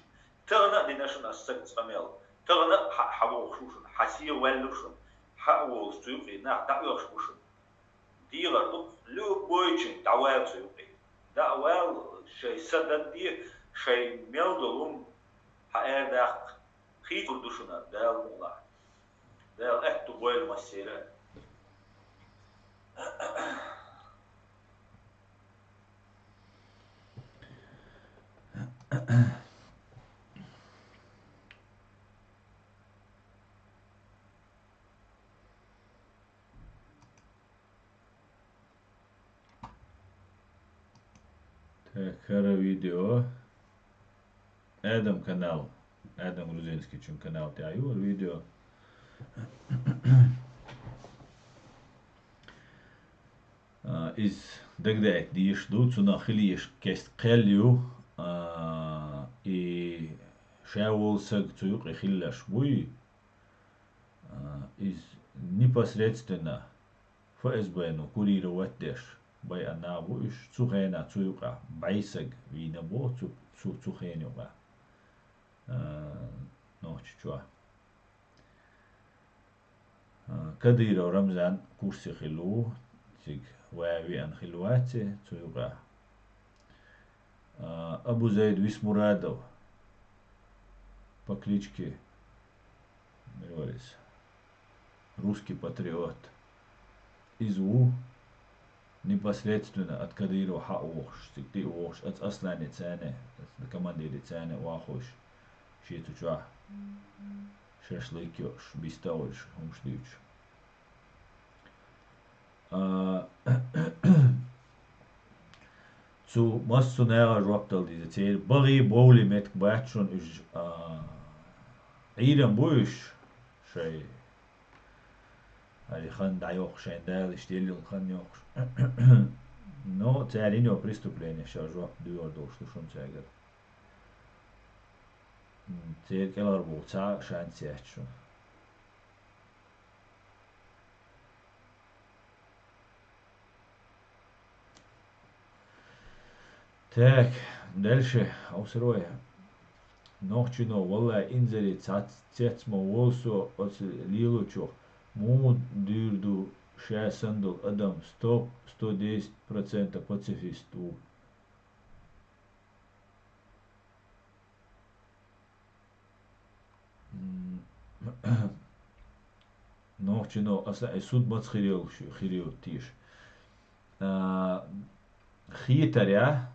تغنى ديناشن السكت سميل تغنى حبوش بوشون حسيه ولوشون حقول سيوقي نا تعيوش بوشون ديغر لو بويتشن دعوال سيوقي دعوال شيء سدد دي شيء ميلدلوم حقيقة خيط دوشنا دال مولا دال اكتو بويل مسيرة Кара видео Адам канал Адам Грузинский чун канал тяю видео из дагдает диш дуцу на хилиш кест قليو и шаул саг цуюк хиллаш буй из непосредственно ФСБ, ну, курировать деш, бай анабу иш цухена цуюка, байсаг винабо цухенюга, ну, чучуа. Кадыров Рамзан курсе хилу, тиг вави ан хилуате цуюга. Абу Заид Висмурадов по кличке Мирвалис, русский патриот, из У непосредственно от Кадырова хаош, ты ош, от Аслани цене, от командире цене уахош, шитуча, шашлыкёш, бистауш, умшлюч. Zu massу nära rwaptal diese Tier, bari bowli met batchon is Iran bush, shay, ali khan dayoq shendal istilil khan yoq. Но царинё преступление сейчас жвап дюрдол, что шон цягер. Цер келар бул ца шансячу. Так, дальше аусроя. Нохчино валла инзери цацмо волсо от лилучо. Му дюрду шасандл адам 110% пацифисту. Нохчино аса суд мац хирил тиш. Хитаря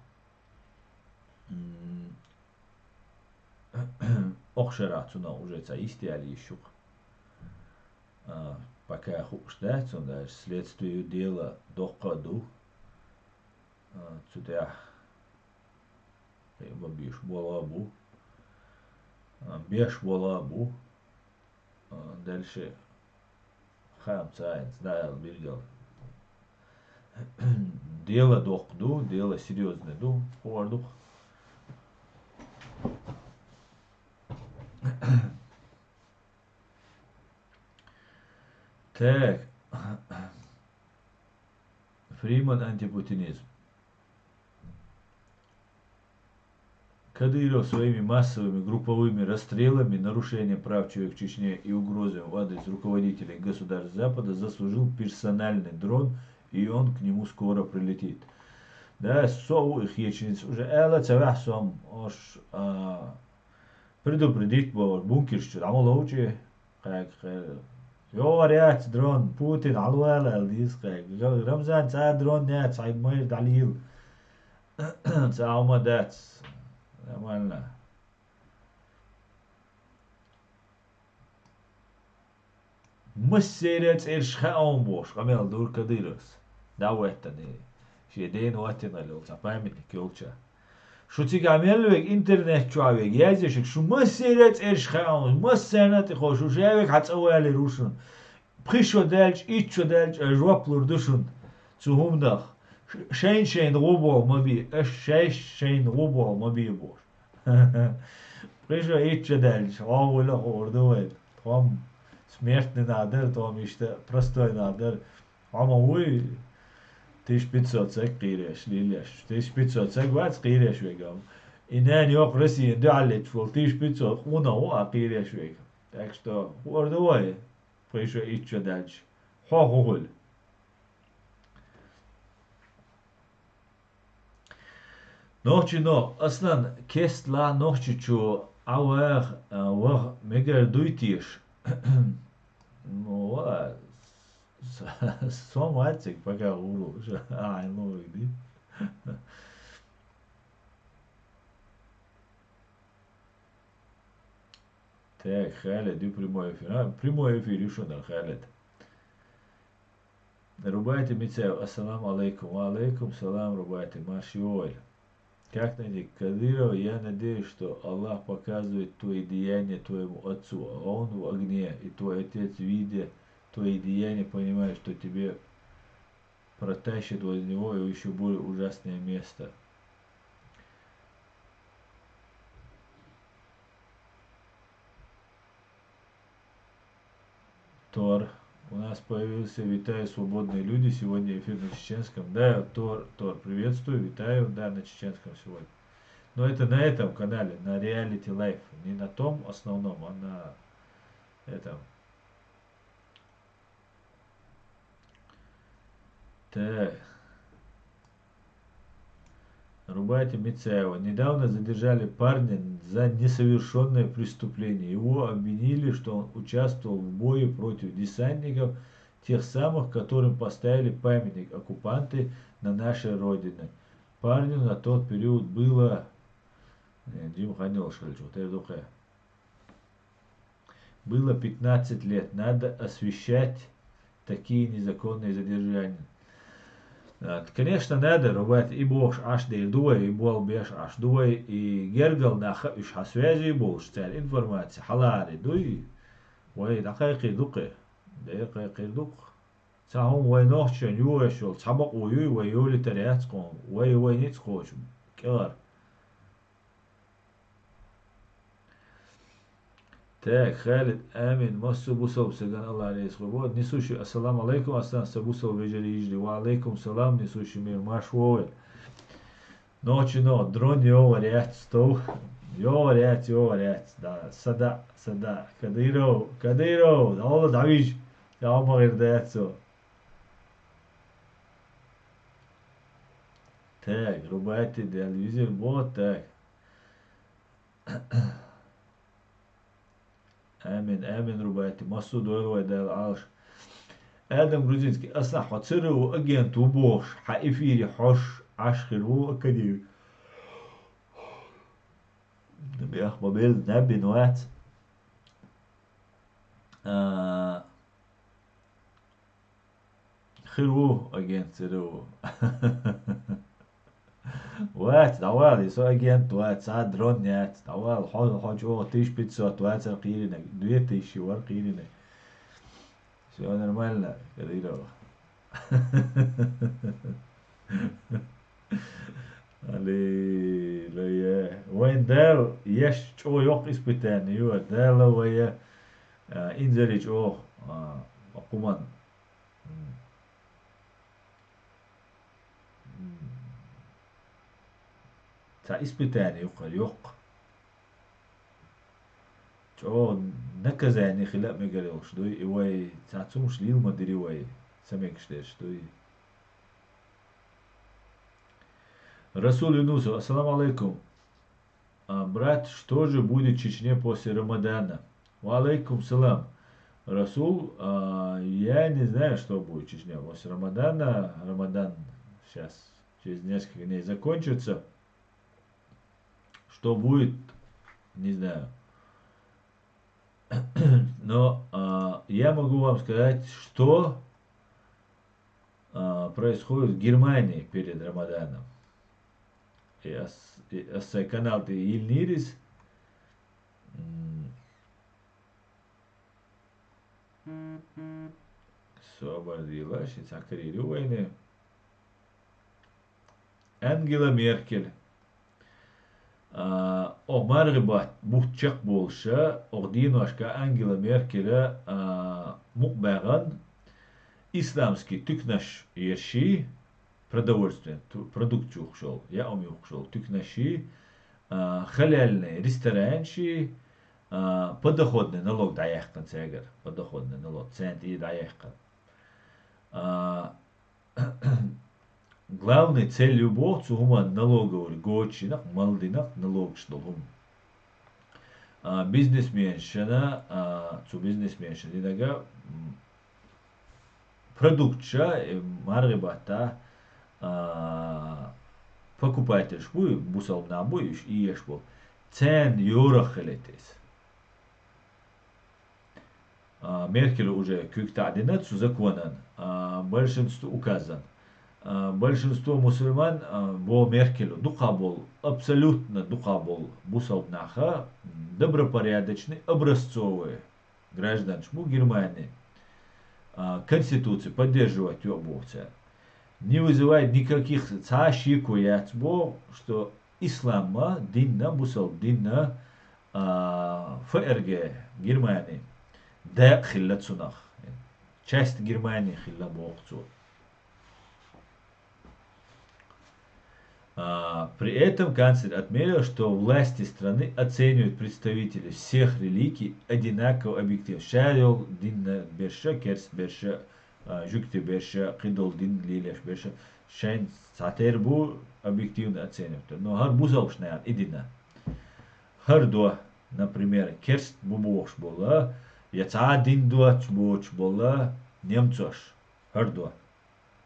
Охшерацуна уже ца истиали еще. Пока хушдать, он даже следствию дела доходу. Цудя бабиш болабу. Беш болабу. Дальше хам цайнс, да, биргал. Дело доходу, дело серьезное, ду, хордух. Так, Фриман антипутинизм. Кадыров своими массовыми групповыми расстрелами, нарушением прав человека в Чечне и угрозами в адрес руководителей государств Запада заслужил персональный дрон, и он к нему скоро прилетит. Да, сову их ечениц уже эла цавахсом ош предупредить был бункер, что там лучше, как говорят, дрон Путин алуэла элдис, как Рамзан ца дрон нет, цай мэр далил, ца умадат, нормально. مسيرت إرشخاء بوش قميل دور كديرس دعوتني شيدين واتنا لو تفهمت كيلتشا شو تيجامل интернет чувак язычек شو مسيرت إرشخاء مسيرت خوش وش يابك هتسوي روشن بخشوا دالج إيشوا دالج جوابلور دوشن تهم دخ شين غوبو ما بي شين غوبو ما بي بوش بخشوا إيشوا دالج ولا خوردوين تهم Смертный надер, то мечта, простой надер. Ama uy, 1500 sek qireš, lileş. 1500 sek vats qireš vegam. İnen yok Rusiya dalet fol 1500 ona o qireš vegam. Так что, ордовой, пришло еще дальше. Хохоль. Ночи, но, аслан, кестла ночи, чу, ауэр, вах, мегер дуйтиш. Ну, соматик пока уру. Ай, ну, иди. Так, Халед, и прямой эфир. Прямой эфир, еще на Халед. Рубайте Мицев, ассаламу алейкум. Алейкум салам, рубайте. Машиоль. Как найти Кадырова, я надеюсь, что Аллах показывает твои деяния твоему отцу, а он в огне, и твой отец, видя твои деяния, понимает, что тебе протащит возле него и еще более ужасное место. Тор. У нас появился «Витаю, свободные люди». Сегодня эфир на чеченском. Да, Тор, приветствую, витаю, да, на чеченском сегодня. Но это на этом канале, на Reality Life. Не на том основном, а на этом. Так. Рубайте Мицаева. Недавно задержали парня за несовершенное преступление. Его обвинили, что он участвовал в бое против десантников, тех самых, которым поставили памятник оккупанты на нашей родине. Парню на тот период было... Было 15 лет. Надо освещать такие незаконные задержания. Конечно, надо рубать и бош аш дуй, и бол беш аш дуй, и гергал наха уж связи бош цель информация халари дуй, ой дакайки дуке, дакайки дук. Сахом ой нохчен юэшел, сабак уй ой юли таряцком, ой ниц хочем, кер. Так, Халид Амин, Массу Бусов, Саган Аллах алейхи свобод, несущий ассаламу алейкум, останься Бусов вечери ижди, ва алейкум салам, несущий мир, машвой. Ночи, дрон вариант, стол, вариант, да, сада, Кадыров, да, Алла Давиж, я вам говорю, да, это. Так, рубайте телевизор, вот так. Амин, рубайте. Масуд Уэлвай дал Алш. Адам грузинский. Асна хациру агенту бош. Ха эфире хош ашхиру академик. Бях мобил наби нуат. Хиру агент сиру. وات دوال يسوع agent وات ساعة درون نات دوال حاج او تيش بيتسوت وات قيرنا دويت تيشي ور قيرنا شو نرمالنا كديرو علي ليه وين دال يش او يوق اسبتان يو دال ويا انزلج او قمان تا испытание yok. О, наказание хилап me говорил, что и вай цацум шлил мадери вай самек что и Расул Юнусов, ассаламу алейкум. Брат, что же будет в Чечне после Рамадана? Ва алейкум салам. Расул, я не знаю, что будет в Чечне после Рамадана. Рамадан сейчас через несколько дней закончится. Что будет, не знаю. Но я могу вам сказать, что происходит в Германии перед Рамаданом. Канал Ильнирис освободила войны. Ангела Меркель. Маргбат бухчак болша, Ординошка Ангела Меркеля мукбаган исламский тюкнаш ерши продовольствие, продукцию шел, я умею шел, тюкнаши, халяльный ресторанши, подоходный налог даехкан цегар, подоходный налог, цент и даехкан. Главной целью Бог цугума налоговый гочинах, малдинах налог штолгум. Бизнесменшина, бизнесменшина, динага продукция маргибата покупатель шбуй, бусал на буй и ешбу. Цен юрахелетис. Меркель уже кюктадинацу законан, большинство указан. Большинство мусульман бо Меркелю духабол, абсолютно духабол, бусалнаха, добропорядочный, образцовые граждан шму Германии. Конституцию поддерживать обувца. Не вызывает никаких цашику яцбо, что ислама динна бусал динна ФРГ Германии. Да хиллацунах. часть Германии хилла бокцу. При этом канцлер отметил, что власти страны оценивают представителей всех религий одинаково объективно. Шарил дин берша, керс берша, жукти берша, кидол дин лилеш берша. Шайн сатербу объективно оценивают. Но хар бузалшная идина. Хар до, например, керст бубош была, яца дин дуач боч была, немцош. Хар до.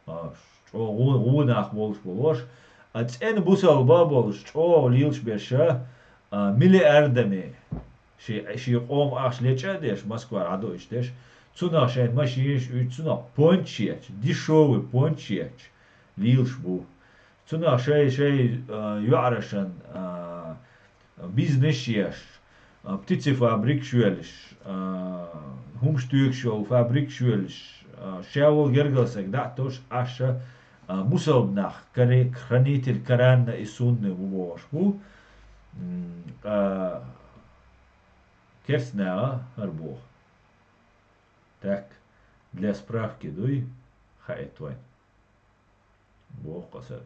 Что гунах болш болош. أتن بوسال بابلش أو ليلش بيرشة ملياردمي شي قوم أخش ليشة ديش مسكوا عدو إيش ديش تسونا شين ماشيش تسونا بونشيش دي شوي بونشيش ليلش بو تسونا شي يعرشن بيزنسيش بتيتي فابريك شويلش هم شتوك شو فابريك شويلش شاول جرجلسك دعتوش عشا مصابناخ хранитель Корана и Сунны в Бошбу, керсна арбох. Так, для справки дуй хаэтвайн. Бог касар.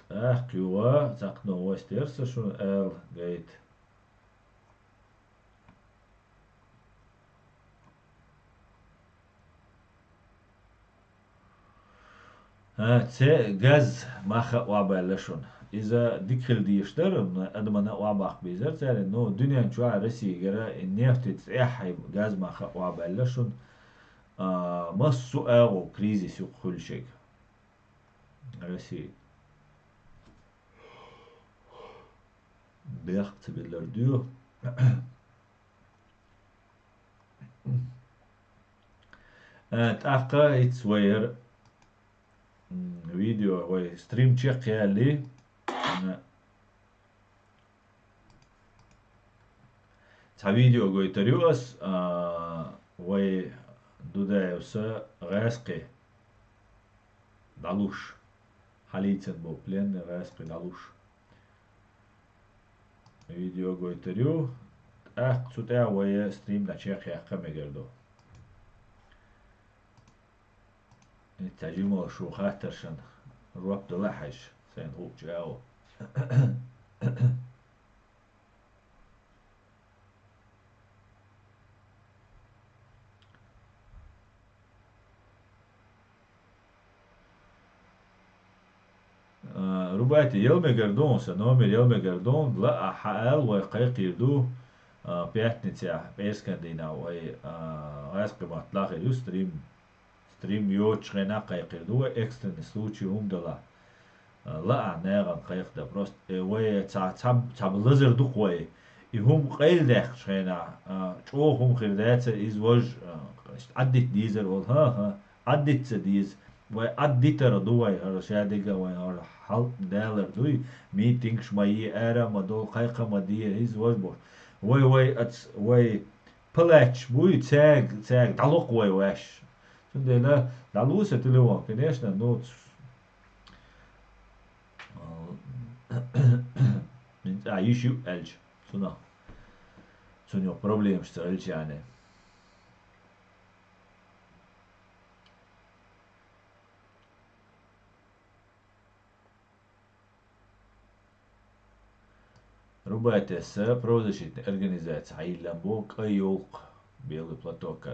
Так, клюва, закно вастерса, шун эл гейт. Це газ маха уабайлашун. إذا دخل ديشتر أدمنا وابخ بيزر تاني إنه دنيا شوية روسيا جرا النفط تسيح غاز ما وابلشون مصو أو كريزيس كل شيء روسيا بيخت بالرديو تأخذ يتصوير فيديو وي ستريم تشيك يالي تا فيديو goitariuos وي دودايوسا غاسقي دالوش حاليتن بو بلين غاسقي دالوش فيديو goitariu تسوتها وي ستريم دا تشيك يحقا ميگردو التاجيمو شو خاطرشن رواب دلاحش سين هوب جاو رباعتي يلمي جردون سنومي يلمي جردون لا حال ويقيق يردو بياتنتيا بيسكندينا وي غاسقي مطلقي يو ستريم يوتش غينا قيق يردو اكسترن случай умдала لا ناغن قيق ده بروست وي تاب لزر دوق وي هم قيل داخ شغينا شو هم خردات إز وج عدت ديزر ها عدت ديز وعدت ردوي هرشادقة وهر حلق دالر دوي ميتينغ شماي ارا مدول قيقة مدية إز وج بور وي بلاتش بوي تاج دلوق وي واش لا دلوسة تلوان конечно но ищу эльч сюда сунё проблем что эльчане Рубайтес правозащитная организация Айлambok Айолк Белый платок.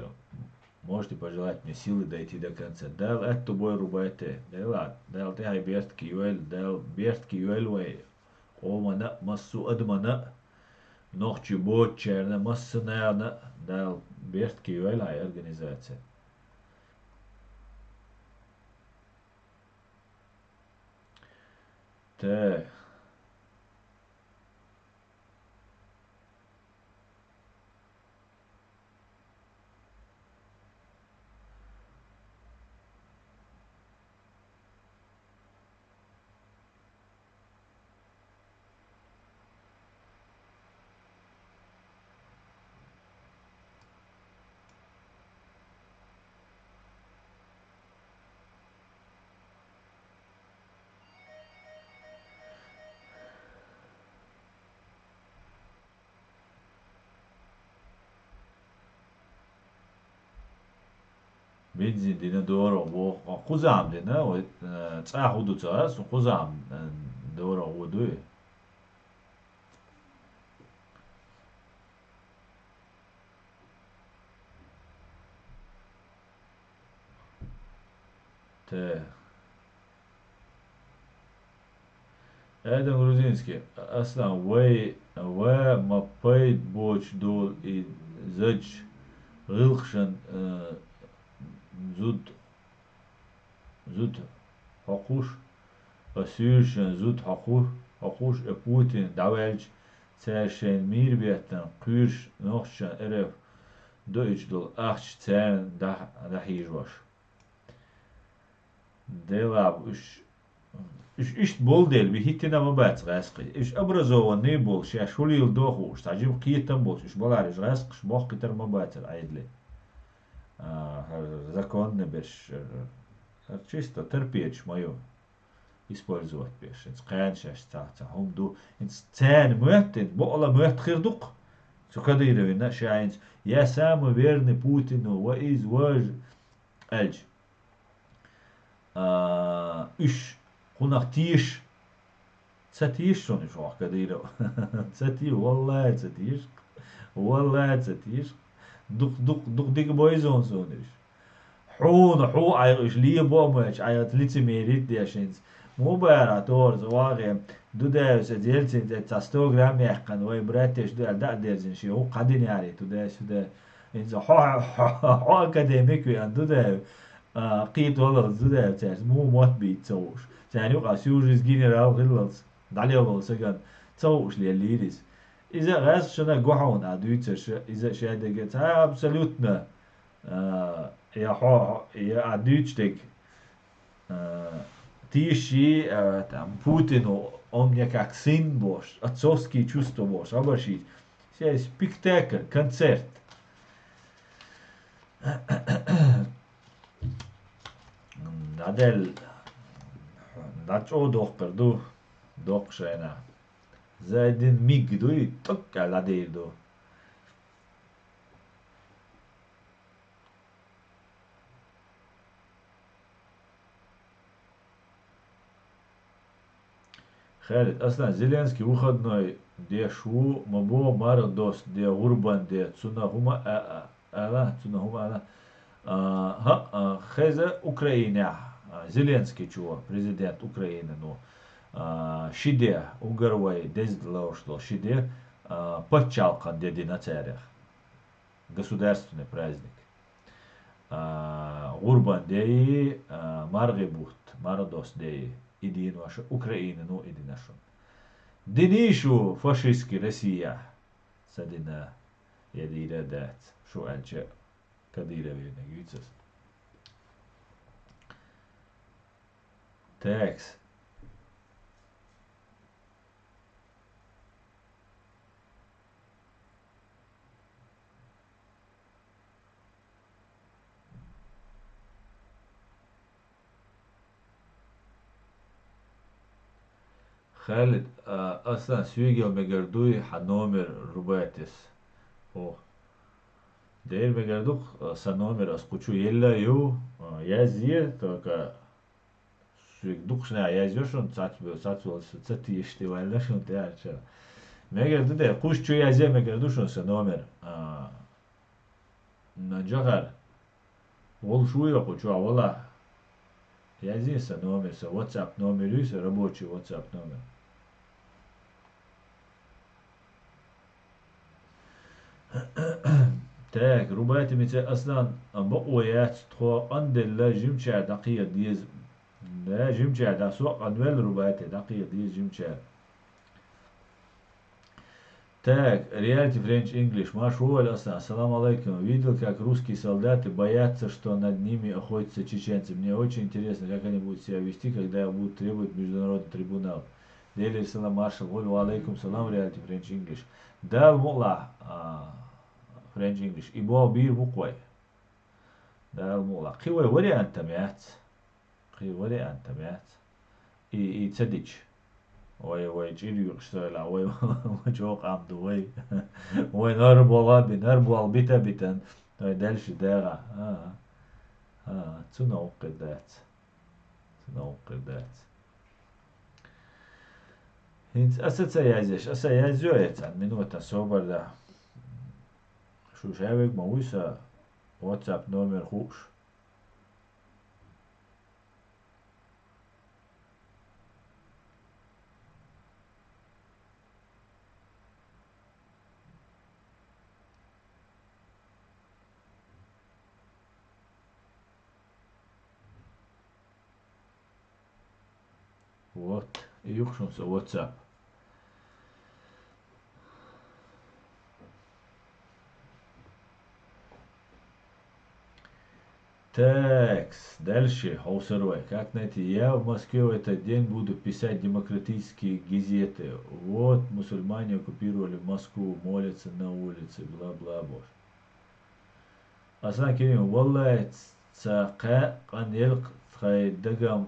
Можете пожелать мне силы дойти до конца. Дал это бой рубайте. Дал ты хай бертки юэль. Дал бертки юэль вай. Омана массу адмана. Нохчи бот черна масса наявна. Дал бертки юэль хай организация. Так. بنزين دينا دورة وخزام دينا تصاحو دو تاس وخزام دورة ودوي ته هذا грузинский اصلا وي ما بايد بوش دول زج غلخشن زود زود حقوش اسيرشن زود حقوش بوتين داوالج تاشين مير بيتن قيرش نوخشن ارف دويتش دول اخش تان ده هيجوش دلاب إيش بول ديل بيهتنا ما بات غاسقي إيش أبرزوا بول شا شولي الدوخوش تعجب قيتن بول إيش بولاريش غاسقش بوخ كتر ما بات عيدلي закон беш чисто терпеть мою использовать беш инс каншаш та хумду инс цен мөттен бола мött خيردوق شو كدير وين شاينز يا سامو فيرني بوتين وإز واج ألج إيش قناق تيش تساتيش شون إيش واحد كدير تساتي والله تساتيش والله تساتيش دق ديك بويزون سونيش حو عايش ليه بومش عايت ليتي ميريت ديشينز مو بارا تورز واغي دو داوس ديلتين تا 100 جرام يحقن وي براتش دو دا ديرزن شي هو قادين ياري تو داش دا انز حو اكاديميك وي اندو دا قيت والله دو دا تاس مو موت بيت توش تاني وقع سيوجيز جنرال غلط دالي والله سكن توش لي ليديس إذا غاز شنا جوحون عدويتش إذا شهادة جت ها أبسولوتنا يا حو يا عدويتشتك تيشي там Путину он мне как сын бош отцовские чувства бош обошить сейчас спектакль концерт надель дачо дохперду дохшена زادين ميج دو يطق على دير دو خالد اصلا زيلينسكي وخدنا دي شو مبو مار دوس دي غربان دي تسونا هما الا تسونا هما الا ها خزا اوكرانيا زيلينسكي чува президент Украины ну شيدي угорвай дездлошло шиде подчалкан деди на царях государственный праздник Урбан деи маргибут мардос деи идин ваша Украина ну иди нашу динишу фашистский Россия садина يدير دات شو أنشأ كديرة بينا جيتس تاكس خالد اصلا سويجل مجردوي حنومر روباتس او دير مجردوك سنومر اسقوچو يلا يو يازيه توكا سويج دوخشنا يازيوشون ساتبل ساتي يشتي ولا شون تاعش مجردو ده قوشچو يازيه مجردوشون سنومر نجار вол шуя قوچو والله يازيه سنومر واتساب номер يس рабочий واتساب номер تاك رباتي متى أصلا بقويات تخو عند لا جمشة دقيقة ديز لا جمشة دا سوق أنوال رباتي دقيقة ديز جمشة Так, реалити French English. Маш Уоль, ассаламу алейкум. Видел, как русские солдаты боятся, что над ними охотятся чеченцы. Мне очень интересно, как они будут себя вести, когда будут требовать международный трибунал. Дели салам маршал. Волю алейкум салам, реалити French English. Дал мула French English. Ибо бир буквой. Дал мула. Қивай варианта мят. Қивай варианта мят. И цадич. وي جيلي يقشتغل وي وجوق عمدو وي نربو غابي نربو البيتا بيتن دالش داغا Cu nauqqirdēts. Hints asa jāizjojiet, minūtā sobardā. Šūšēvīgi man visā WhatsApp nomeru hūš. Вот, iukšums WhatsApp. Текс, дальше, Хаусарой. Как найти? Я в Москве в этот день буду писать демократические газеты. Вот, мусульмане оккупировали Москву, молятся на улице, бла-бла-бла. أصلا كريم والله تساقا قنيلق تخي دقم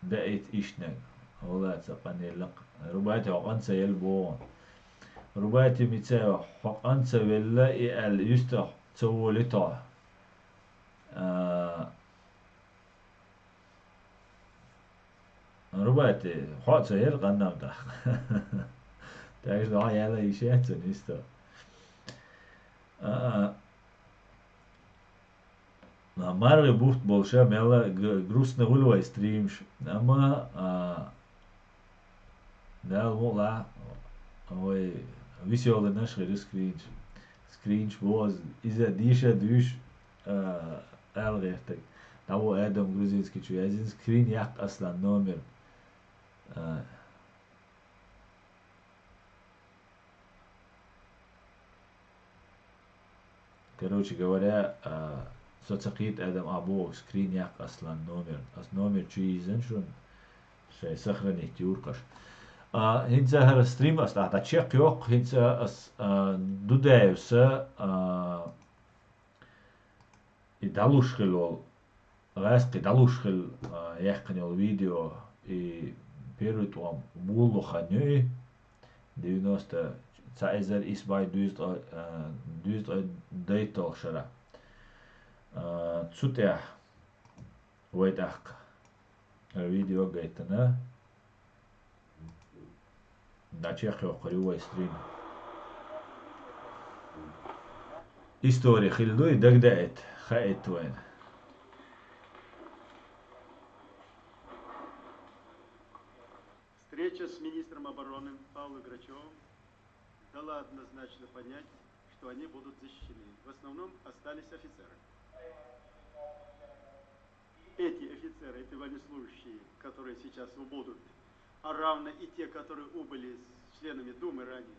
دقيت إشنق والله تساقنيلق ربايتي وقنسا يلبون ربايتي متساوى وقنسا ولا إيال يستح تسولتا ربايتي حوصا يلقنام ده تعيش دعا يلا يشيحتن يستا Марли буфт больше мела грустно вылой стримш. Ама дал мола ой веселый наш скринч. Скринч was из-за диша душ алгехтек. Того Адам грузинский чуязин скрин як аслан номер. Короче говоря, соцсеть Адам Або скрин як аслан номер чуязин шун шей сохранить юркаш. Hinza her stream as dat check yok hinza as dudevse I dalushkil raski dalushkil yaknil video I перед вам було ханю 90 цайзер isbay düz deytol şara цутя вайдак video gaytana da Чехия قريوة سтрим. История خلدوي دقدقت خائت وين. Встреча с министром обороны Павлом Грачевым дала однозначно понять, что они будут защищены. В основном остались офицеры. Эти офицеры, эти военнослужащие, которые сейчас будут, а равно и те, которые убыли с членами Думы ранее,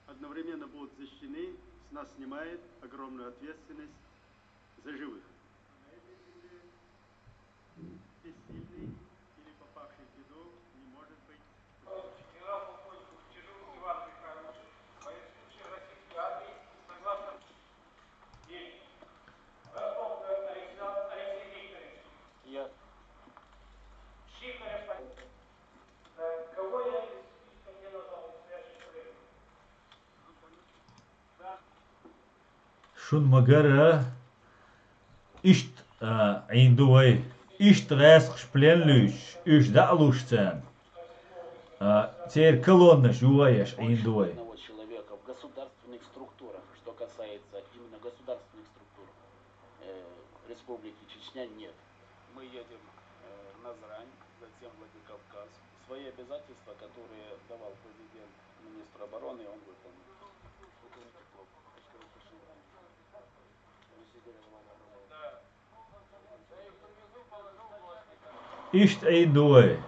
одновременно будут защищены, с нас снимает огромную ответственность за живых. Бессильный или попавший в беду не может быть. Генерал полковник Чижов Иван Михайлович, военнослужащий российской армии, согласно Ростов Алексей Викторович. Я. Шикарев. Кого я из списка не назвал, настоящий человек? Шун магара ишт عندوي ишт расх шпленлюш иш далушцен теперь колонна жуаешь عندوي человека в государственных структурах, что касается именно государственных структур Республики Чечня, нет. Мы едем в Назрань, затем Владикавказ. Свои обязательства, которые давал президент министру обороны, он выполнил. ишт عندوي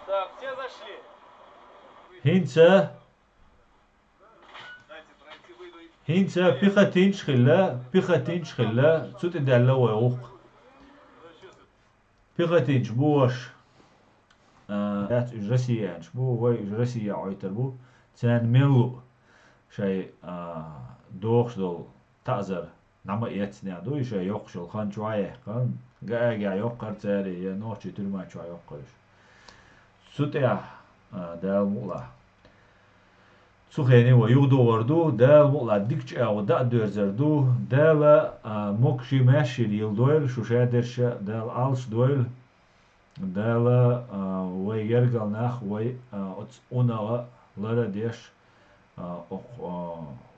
Так, все зашли. هینچه پیختینش خلا چوت دلله و اوق پیختینش بوش ات اجرسیانش بو و اجرسیه عیتر بو تن ملو شای دوخش دل تازر نما ایتنی دوی شای یوقشل خان چوایه کن گه یوقر تری یا نوچی ترمان چوای یوقرش چوت دل مولا سخيني ويغدو وردو دال مقلا ديكش او دا دورزردو دال موكشي ماشي ليل دويل شو شادرش دال alش دويل دال وي يرقل ناخ وي اونا لرا ديش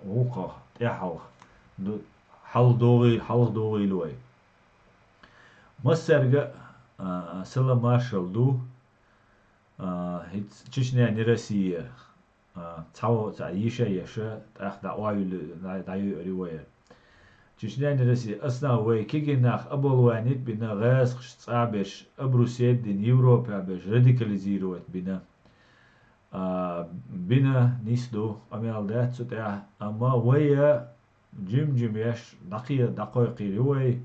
وقا تحل حل دوغي لوي مسرقة سلا مارشال دو هيت تشنيا نرسي تاو تعيشة يشة تأخذ دعوة دعيو رواية تشنيا نرسي أصلا وي كيجي ناخ أبل وانيت بنا غاز صعبش أبروسيد دين يوروبا باش راديكاليزيروت بنا نيسدو أميال دات سوتها أما ويا جيم يش دقائق رواي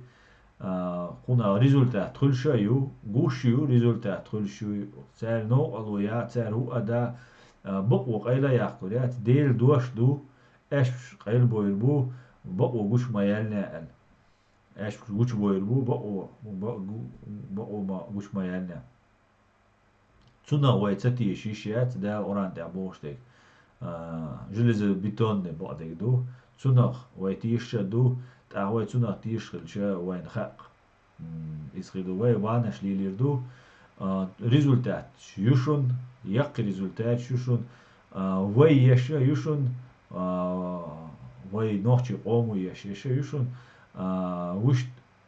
قلنا ريزولتات تخلشيو غوشيو ريزولتات تخلشيو سال نو الويا سال هو أدا بقو قيلا ياقوليات ديل دوش دو اش قيل بويربو بقو غوش ما يلنا اش غوش بويربو بقو ما غوش ما يلنا تسونا ويتساتي شيشيات دا اوران تاع بوشتك جلز بيتون بعدك دو تسونا ويتيش دو تاع وي تسونا تيشخل شا وين خاق يسخيدو وي وانش ليليردو ريزولتات يوشون يق ريزولتات يوشون وي يش يوشون وي نوخشي قومو يش يوشون وش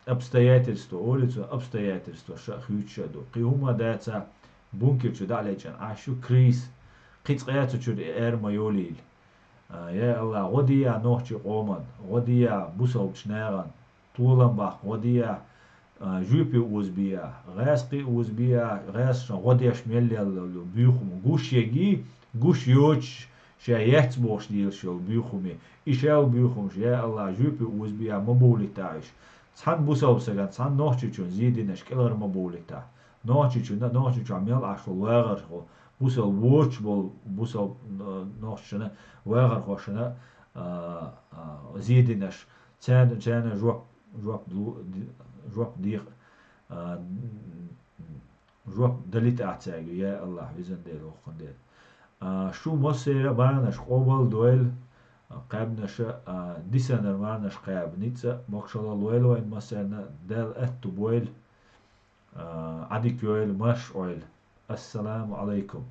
обстоятельства улицу обстоятельства шахюча до قيوما داتا بونكر شو دعليجان عاشو كريس قيت قياتو شو ارما يوليل يا الله غديا نوخشي قومان غديا بوسل شناغان طولن باخ غديا جوبي اوزبيا غاسقي اوزبيا غاس غديا شميل بيخم غوش يجي غوش يوش شايت بوش ديل شو بيخمي إشال بيخم يا الله جوبي اوزبيا مبولي تاعش تحن بوسل سجان تحن نوخشي شو زيدينش كلر مبولي تاع نوخشي شو عميل عشو واغر بوسل ووتش بول بوسل نوخشنا واغر خوشنا زيدينش تان جواب ديق جواب دليت اعتاقو يا الله بيزن ديل وخنديل شو مصير بانش قوبل دويل قابنش ديسانر مانش قاب نيتسا مقشل الويل وين مسانا دال اتو بويل عديك يويل ماش اويل السلام عليكم.